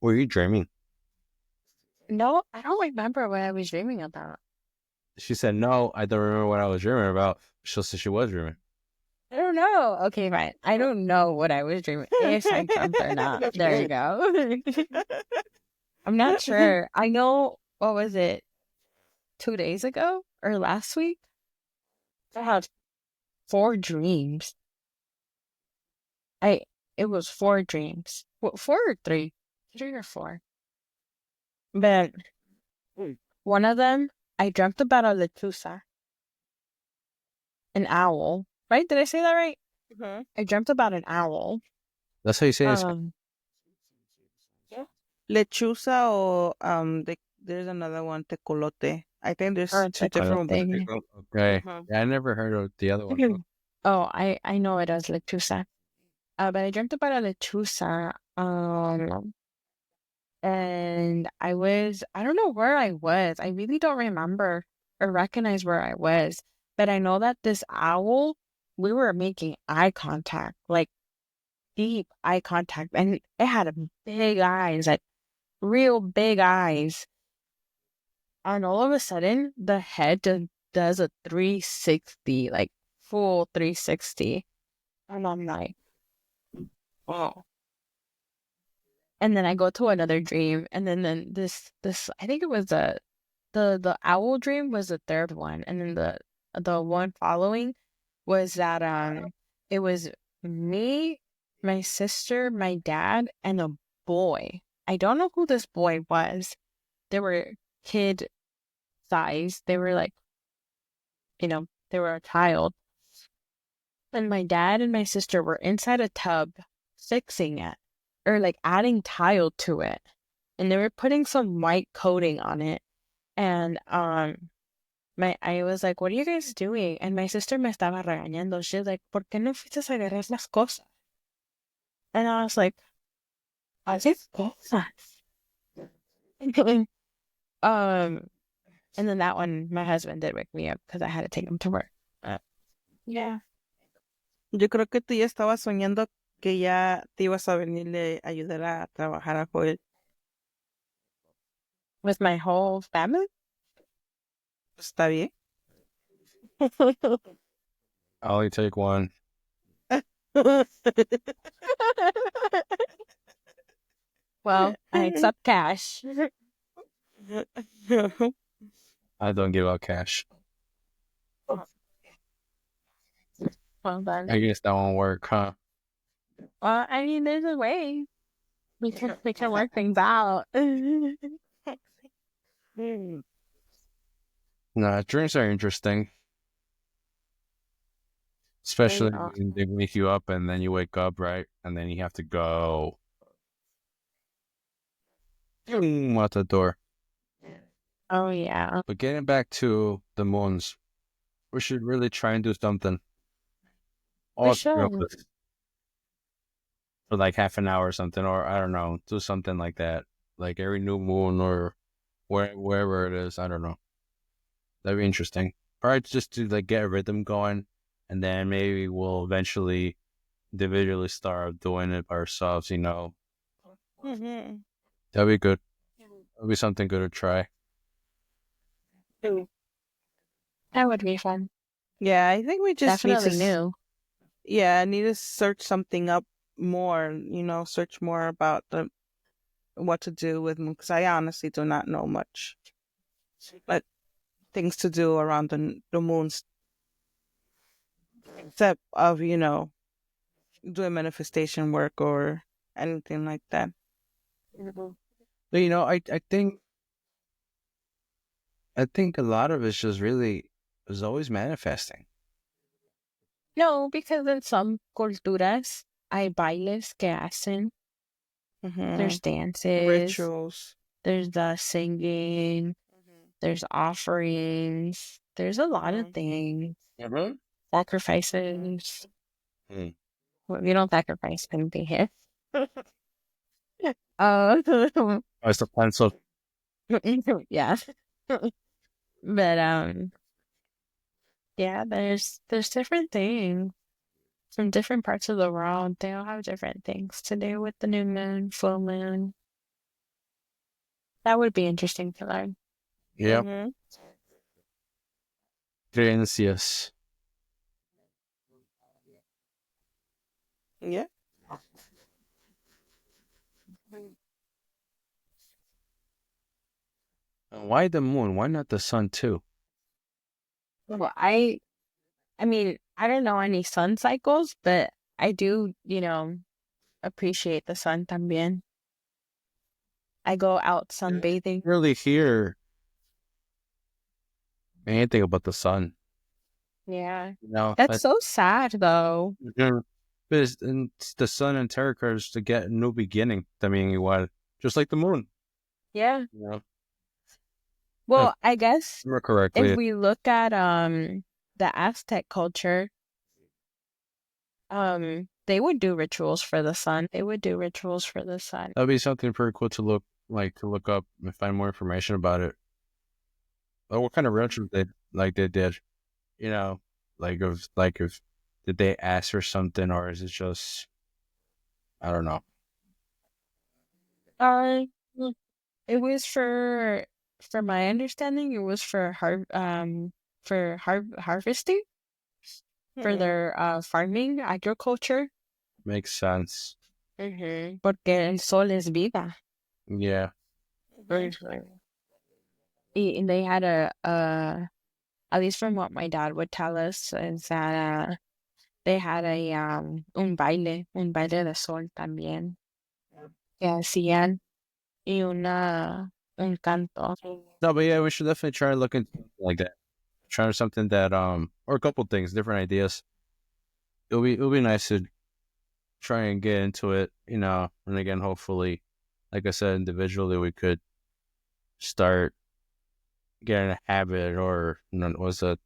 Were you dreaming? No, I don't remember what I was dreaming about. She said, no, I don't remember what I was dreaming about. She said she was dreaming. I don't know. Okay, fine. I don't know what I was dreaming. If I dreamt or not. There you go. I'm not sure. I know, what was it, 2 days ago or last week? I had 4 dreams. It was 4 dreams. What, 4 or 3? 3 or 4. But one of them, I dreamt about a lechuza, an owl. Right? Did I say that right? Mm-hmm. I dreamt about an owl. That's how you say it. Yeah. Lechuza or there's another one, tecolote. I think there's 2 different ones. Okay. Yeah, I never heard of the other one. Oh, I know it as lechuza. But I dreamt about a lechuza. And I don't know where I was. I really don't remember or recognize where I was. But I know that this owl, we were making eye contact, like deep eye contact. And it had big eyes, like real big eyes. And all of a sudden, the head just does a 360, like full 360. And I'm like, oh. And then I go to another dream, and then this I think it was the owl dream was the third one, and then the one following was that it was me, my sister, my dad, and a boy. I don't know who this boy was. They were kid size. They were like, you know, they were a child. And my dad and my sister were inside a tub fixing it, or like adding tile to it, and they were putting some white coating on it. And I was like, what are you guys doing? And my sister me estaba regañando. She's like, ¿por qué no fuiste a agarrar las cosas? And I was like, ¿qué cosas? And then that one, my husband did wake me up because I had to take him to work. Yeah. Yo creo que tú ya estabas soñando que ya te ibas a venirle a ayudar a trabajar a Joel. With my whole family? ¿Está bien? I only take one. Well, I accept cash. I don't give out cash. Well, then. I guess that won't work, huh? Well, I mean, there's a way. We can work things out. Nah, dreams are interesting. Especially when they wake you up and then you wake up, right? And then you have to go out the door. Oh, yeah. But getting back to the moons, we should really try and do something. We should. For like half an hour or something, or I don't know, do something like that. Like every new moon or wherever it is, I don't know. That'd be interesting. Probably just to like get a rhythm going, and then maybe we'll eventually individually start doing it by ourselves, you know. Mm-hmm. That'd be good. That'd be something good to try. That would be fun. Yeah, I think we just definitely new. Yeah, I need to search something up more, you know, search more about what to do with them, because I honestly do not know much. But things to do around the moon's, except of doing manifestation work or anything like that. But I think a lot of it's just really is always manifesting. No, because in some culturas hay bailes que hacen. There's dances, Rituals. There's the singing. There's offerings. There's a lot of things. Sacrifices. Well, we don't sacrifice anything here. It's the pencil. Yeah. But yeah, there's different things from different parts of the world. They all have different things to do with the new moon, full moon. That would be interesting to learn. Yeah. Creencias. Yeah. And why the moon? Why not the sun too? Well, I mean, I don't know any sun cycles, but I do, appreciate the sun también. I go out sunbathing. Really hear anything about the sun. Yeah. That's so sad though. Because the sun and tarot cards to get a new beginning. I mean, just like the moon. Yeah. Well, I guess correctly, if we look at the Aztec culture, they would do rituals for the sun. That'd be something pretty cool to look up and find more information about it. Like what kind of rituals they did, if did they ask for something, or is it just, I don't know. It was for my understanding, it was for harvesting, for their farming, agriculture. Makes sense. Porque el sol es vida. Yeah. And they had at least from what my dad would tell us, is that they had un baile de sol también que hacían, y un canto. No, but yeah, we should definitely try to look into something like that. Try something that or a couple things, different ideas. It'll be nice to try and get into it, and again, hopefully, like I said, individually we could start getting a habit, or what's the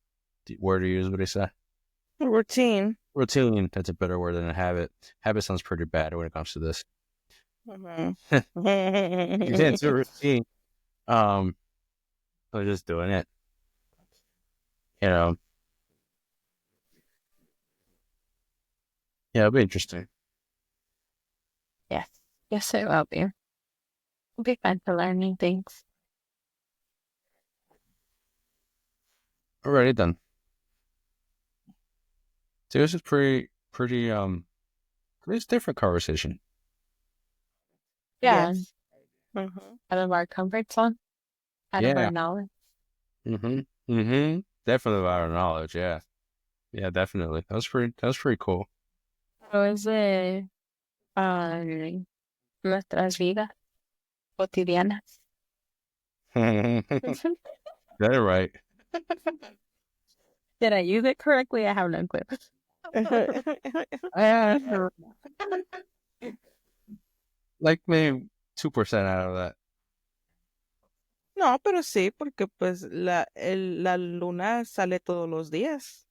word to use? What do you say? Routine. That's a better word than a habit. Habit sounds pretty bad when it comes to this. It's a routine. So just doing it. Yeah, it'll be interesting. Yes, it will be. It'll be fun to learn new things. Alrighty then. So this is pretty different conversation. Yeah. Out of our comfort zone. Out of our knowledge. Definitely out of knowledge, yeah. Yeah, definitely. That was pretty cool. How is it nuestras vidas cotidianas? Got it right. Did I use it correctly? I have no clue. Like maybe 2% out of that. No, pero sí, porque pues la luna sale todos los días.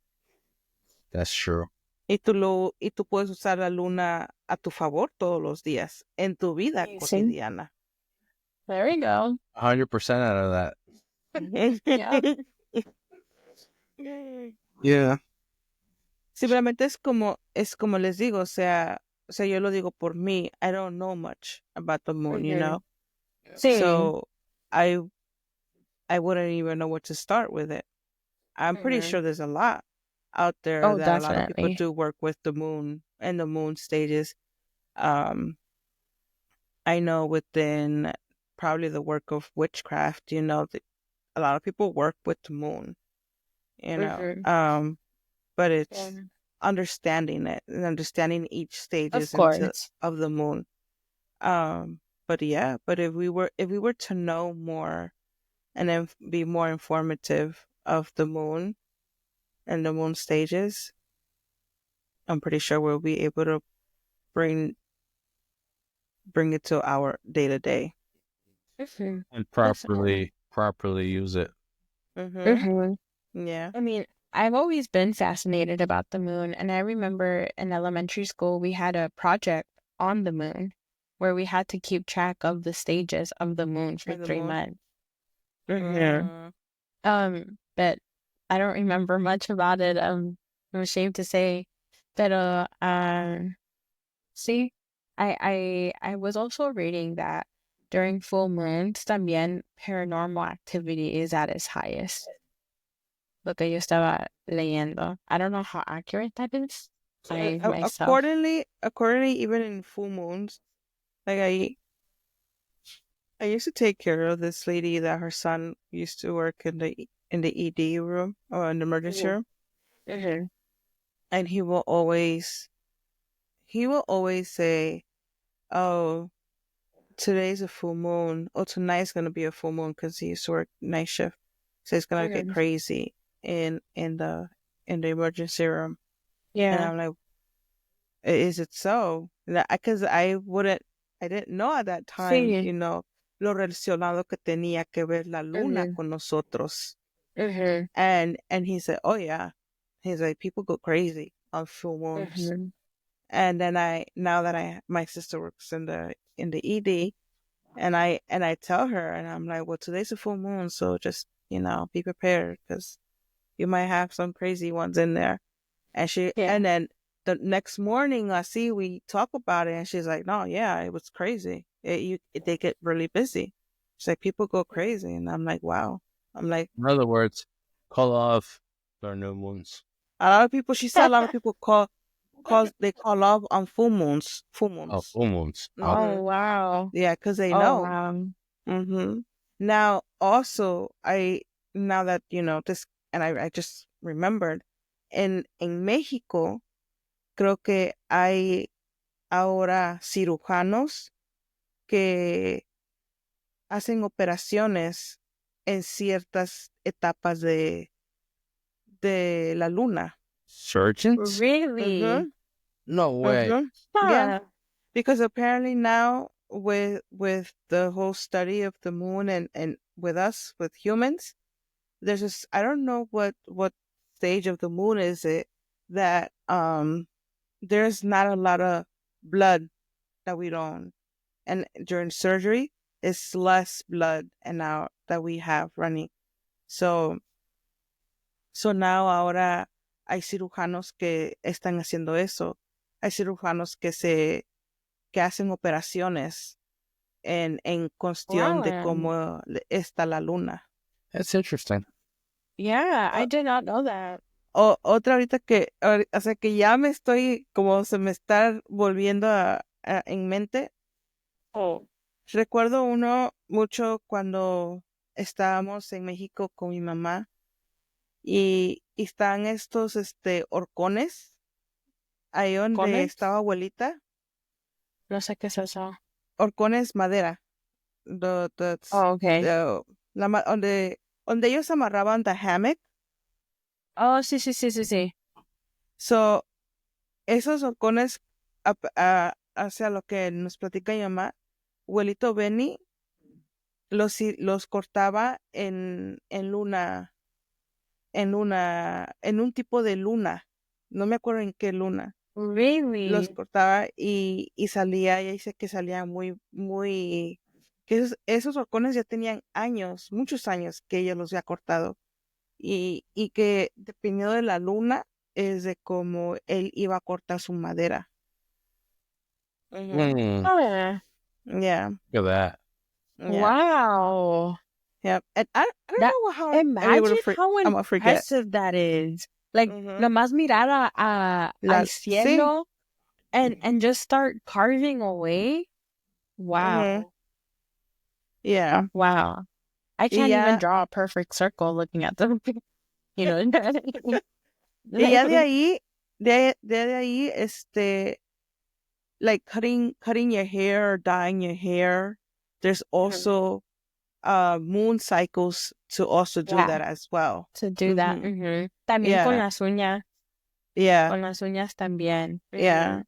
That's true. Y tú puedes usar la luna a tu favor todos los días en tu vida cotidiana. There we go. 100% out of that. Yeah. Simplemente es como les digo, o sea, yo lo digo por mí. I don't know much about the moon, you know? Sí. So I wouldn't even know where to start with it. I'm pretty sure there's a lot out there that definitely. A lot of people do work with the moon and the moon stages. I know within probably the work of witchcraft, a lot of people work with the moon, but it's understanding it and understanding each stages of the moon. But if we were to know more and then be more informative of the moon and the moon stages, I'm pretty sure we'll be able to bring it to our day to day and properly use it. Yeah. I mean, I've always been fascinated about the moon, and I remember in elementary school we had a project on the moon where we had to keep track of the stages of the moon for 3 months. But I don't remember much about it. I'm ashamed to say. Pero see, I was also reading that during full moons también paranormal activity is at its highest. Lo que yo estaba leyendo. I don't know how accurate that is. Accordingly, even in full moons, like I used to take care of this lady that her son used to work in the ED room or in the emergency room, and he will always say, "Oh, today's a full moon. Oh, tonight's gonna be a full moon," because he used to work night shift, so it's gonna get crazy in the emergency room. And I'm like, is it so? Because I didn't know at that time, lo relacionado que tenía que ver la luna con nosotros. And he said, oh yeah, he's like, people go crazy on full moons. And then now that my sister works in the ED, and I tell her, and I'm like, well, today's a full moon, so just be prepared because you might have some crazy ones in there. And and then the next morning, we talk about it, and she's like, no, yeah, it was crazy. They get really busy. She's like, people go crazy, and I'm like, wow. I'm like, in other words, call off their new moons. A lot of people call off on full moons. Oh, full moons. Oh, wow. Yeah, because they know. Wow. Now, also, now that this, and I just remembered, en México, creo que hay ahora cirujanos que hacen operaciones en ciertas etapas de la luna. Surgeons? Really? No way. Yeah, because apparently now with the whole study of the moon and with us, with humans, there's this, I don't know what stage of the moon is it, that there's not a lot of blood that we don't, and during surgery it's less blood and now that we have running. So now ahora hay cirujanos que están haciendo eso. Hay cirujanos que hacen operaciones en cuestión de cómo está la luna. That's interesting. Yeah, I did not know that. Otra ahorita o sea que ya me estoy, como se me está volviendo en mente. Recuerdo uno mucho cuando estábamos en México con mi mamá y están estos horcones ahí donde estaba abuelita. No sé qué es eso. Horcones madera. Okay. Donde ellos amarraban the hammock. Oh, sí. So, esos horcones, hacia lo que nos platica mi mamá, abuelito Benny los cortaba en un tipo de luna. No me acuerdo en qué luna. Really? Los cortaba y salía, ella dice que salía muy, muy, que esos horcones ya tenían años, muchos años que ella los había cortado. Y que dependiendo de la luna es de cómo él iba a cortar su madera. Oh, yeah. Yeah. Look at that. Yeah. Wow. Yeah. And I don't know how imagine how impressive that is. Like, nomás mirar al cielo and just start carving away. Wow. Yeah. Wow. I can't even draw a perfect circle looking at them. You know. Y ya de ahí, like cutting your hair or dyeing your hair. There's also moon cycles to also do that as well. To do that. También con las uñas. Yeah. Con las uñas también. Yeah.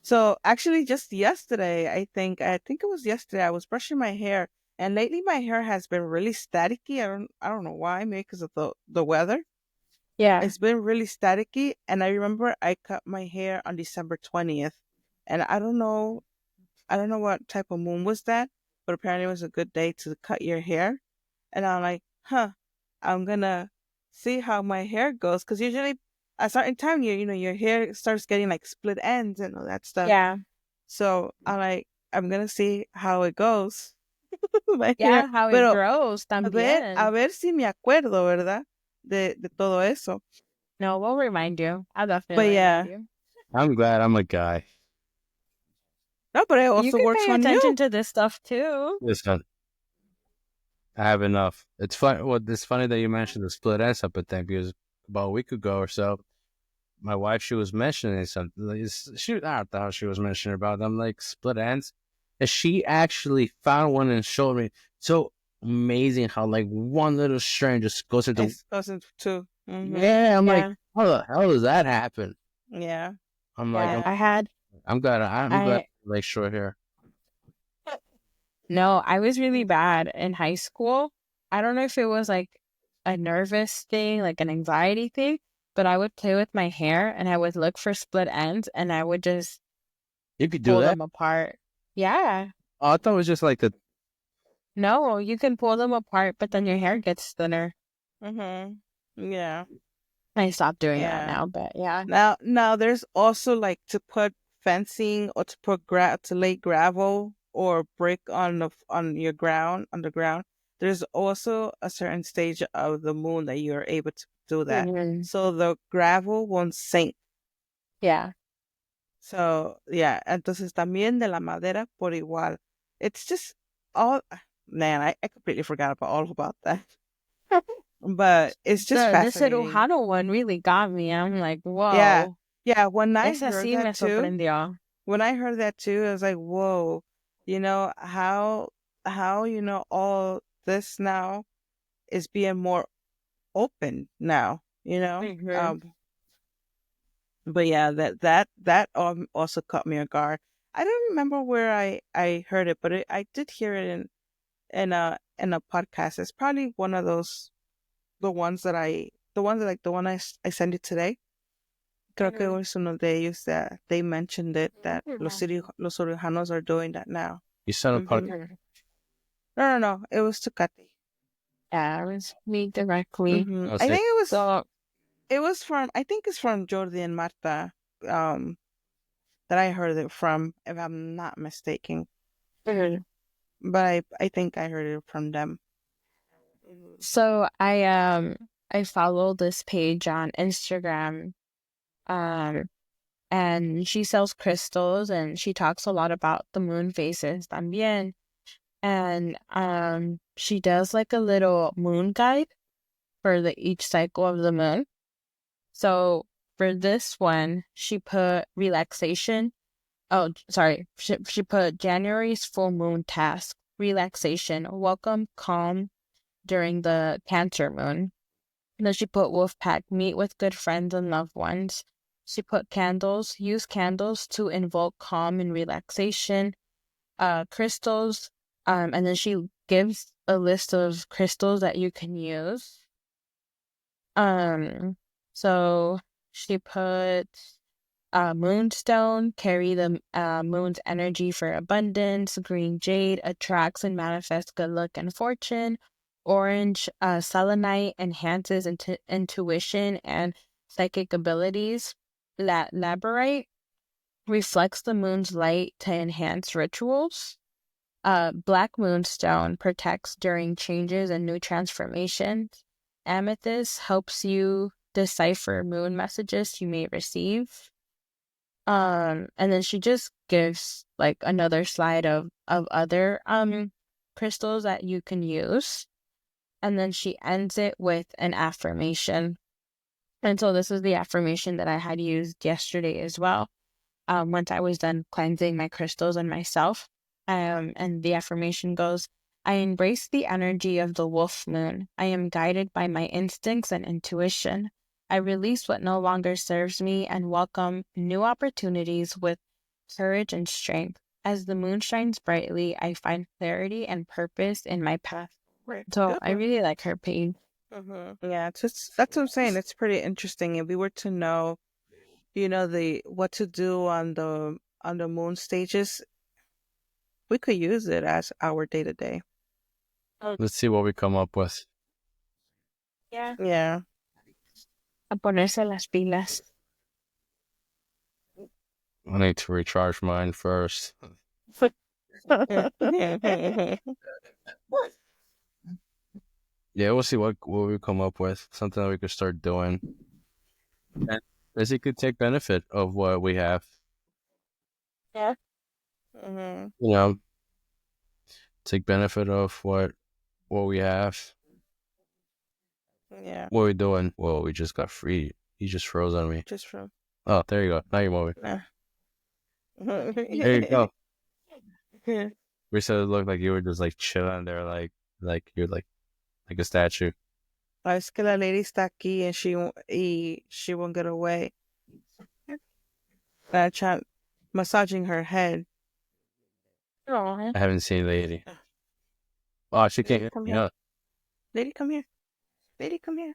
So actually just yesterday, I think it was yesterday, I was brushing my hair, and lately my hair has been really staticky. I don't know why, maybe because of the weather. Yeah. It's been really staticky, and I remember I cut my hair on December 20th. And I don't know what type of moon was that, but apparently it was a good day to cut your hair. And I'm like, I'm gonna see how my hair goes, because usually at a certain time your hair starts getting like split ends and all that stuff. Yeah. So I'm gonna see how it goes. How it grows también. A ver si me acuerdo, ¿verdad? De todo eso. No, we'll remind you. I'll definitely remind you. I'm glad I'm a guy. No, but it also works on you. You can pay attention to this stuff too. Listen, I have enough. It's fun. It's funny that you mentioned the split ends up thing, because about a week ago or so, my wife, she was mentioning something. I don't know how she was mentioning about them, like split ends. And she actually found one and showed me. So amazing how like one little strand just goes into two. Yeah, I'm like, how the hell does that happen? Yeah. I'm like, I'm glad like short hair. No, I was really bad in high school. I don't know if it was like a nervous thing, like an anxiety thing, but I would play with my hair and I would look for split ends and I would just you could do pull that? them apart. Yeah. Oh, I thought it was just like No, you can pull them apart, but then your hair gets thinner. Yeah. I stopped doing that now, but yeah. Now there's also like to put fencing or to put to lay gravel or brick on the ground. There's also a certain stage of the moon that you're able to do that. So the gravel won't sink. Yeah. So, yeah, entonces también de la madera por igual. It's just all, man, I completely forgot about that. But it's just fascinating. The cirujano one really got me. I'm like, whoa. Yeah, when I heard that too, I was like, whoa, how all this now is being more open now, but yeah, that also caught me off guard. I don't remember where I heard it, but I did hear it in a podcast. It's probably one of those the one I sent you today. Creo que was one of the ellos that they mentioned it, that los cirujanos are doing that now. You sent a podcast? No. It was to Katy. Yeah, it was me directly. I think it was. It was from. I think it's from Jordi and Marta. That I heard it from, if I'm not mistaken. But I think I heard it from them. So I follow this page on Instagram, and she sells crystals and she talks a lot about the moon phases también. And she does like a little moon guide for each cycle of the moon. So for this one, she put relaxation. Oh, sorry. She put January's full moon task, relaxation, welcome, calm during the Cancer moon. And then she put Wolfpack, meet with good friends and loved ones. She put candles, use candles to invoke calm and relaxation. Crystals, and then she gives a list of crystals that you can use. So she put moonstone, carry the moon's energy for abundance. Green jade attracts and manifests good luck and fortune. Orange selenite enhances intuition and psychic abilities. Labradorite reflects the moon's light to enhance rituals. Black moonstone protects during changes and new transformations. Amethyst helps you decipher moon messages you may receive. And then she just gives like another slide of other crystals that you can use. and then she ends it with an affirmation. And so this is the affirmation that I had used yesterday as well, once I was done cleansing my crystals and myself. And the affirmation goes, I embrace the energy of the wolf moon. I am guided by my instincts and intuition. I release what no longer serves me and welcome new opportunities with courage and strength. As the moon shines brightly, I find clarity and purpose in my path. So I really like her page. Yeah, that's what I'm saying. It's pretty interesting. If we were to know, what to do on the moon stages, we could use it as our day to day. Let's see what we come up with. Yeah. A ponerse las pilas. I need to recharge mine first. Yeah, we'll see what we come up with. Something that we could start doing. And Lizzie could take benefit of what we have. Yeah. Take benefit of what we have. Yeah. What are we doing? Well, we just got free. He just froze on me. Just from. Oh, there you go. Now you're moving. There you go. We said it looked like you were just like chilling there, like you're like a statue. Es que la lady está aquí and she won't get away. I tried massaging her head. Oh. I haven't seen lady. Oh, she can't. Come here. Lady, come here. Lady, come here.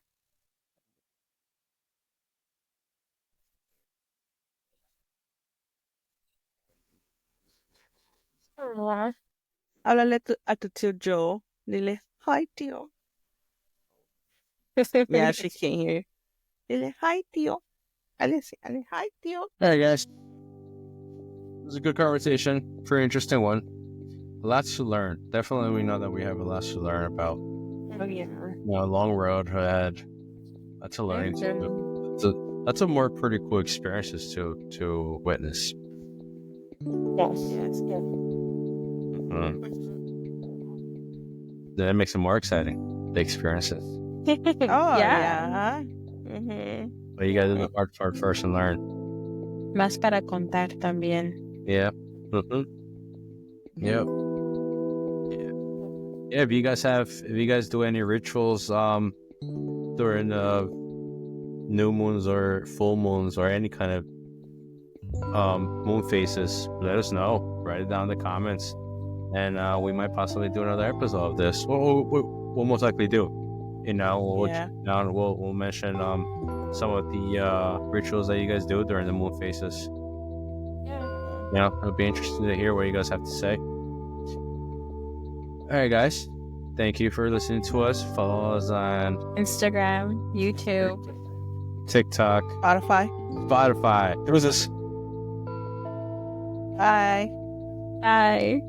Háblale a tu tío Joe. Dile, hi, tío. Yeah, she can't hear. Dile, hi, tío. Dile, hi, tío. Hey, guys. It was a good conversation. Pretty interesting one. Lots to learn. Definitely, we know that we have a lot to learn about. Oh, yeah. Long road ahead. That's a learning too. That's a more pretty cool experiences to witness. Yes. That makes it more exciting. The experiences. Yeah. But you gotta do the hard part first and learn. Más para contar también. Yeah. Yep. Yeah. If you guys do any rituals during new moons or full moons or any kind of moon phases, let us know. Write it down in the comments, and we might possibly do another episode of this. We'll most likely do. We'll mention some of the rituals that you guys do during the moon phases. It'll be interesting to hear what you guys have to say. All right, guys. Thank you for listening to us. Follow us on Instagram, YouTube, TikTok, Spotify. It was this. Bye. Bye.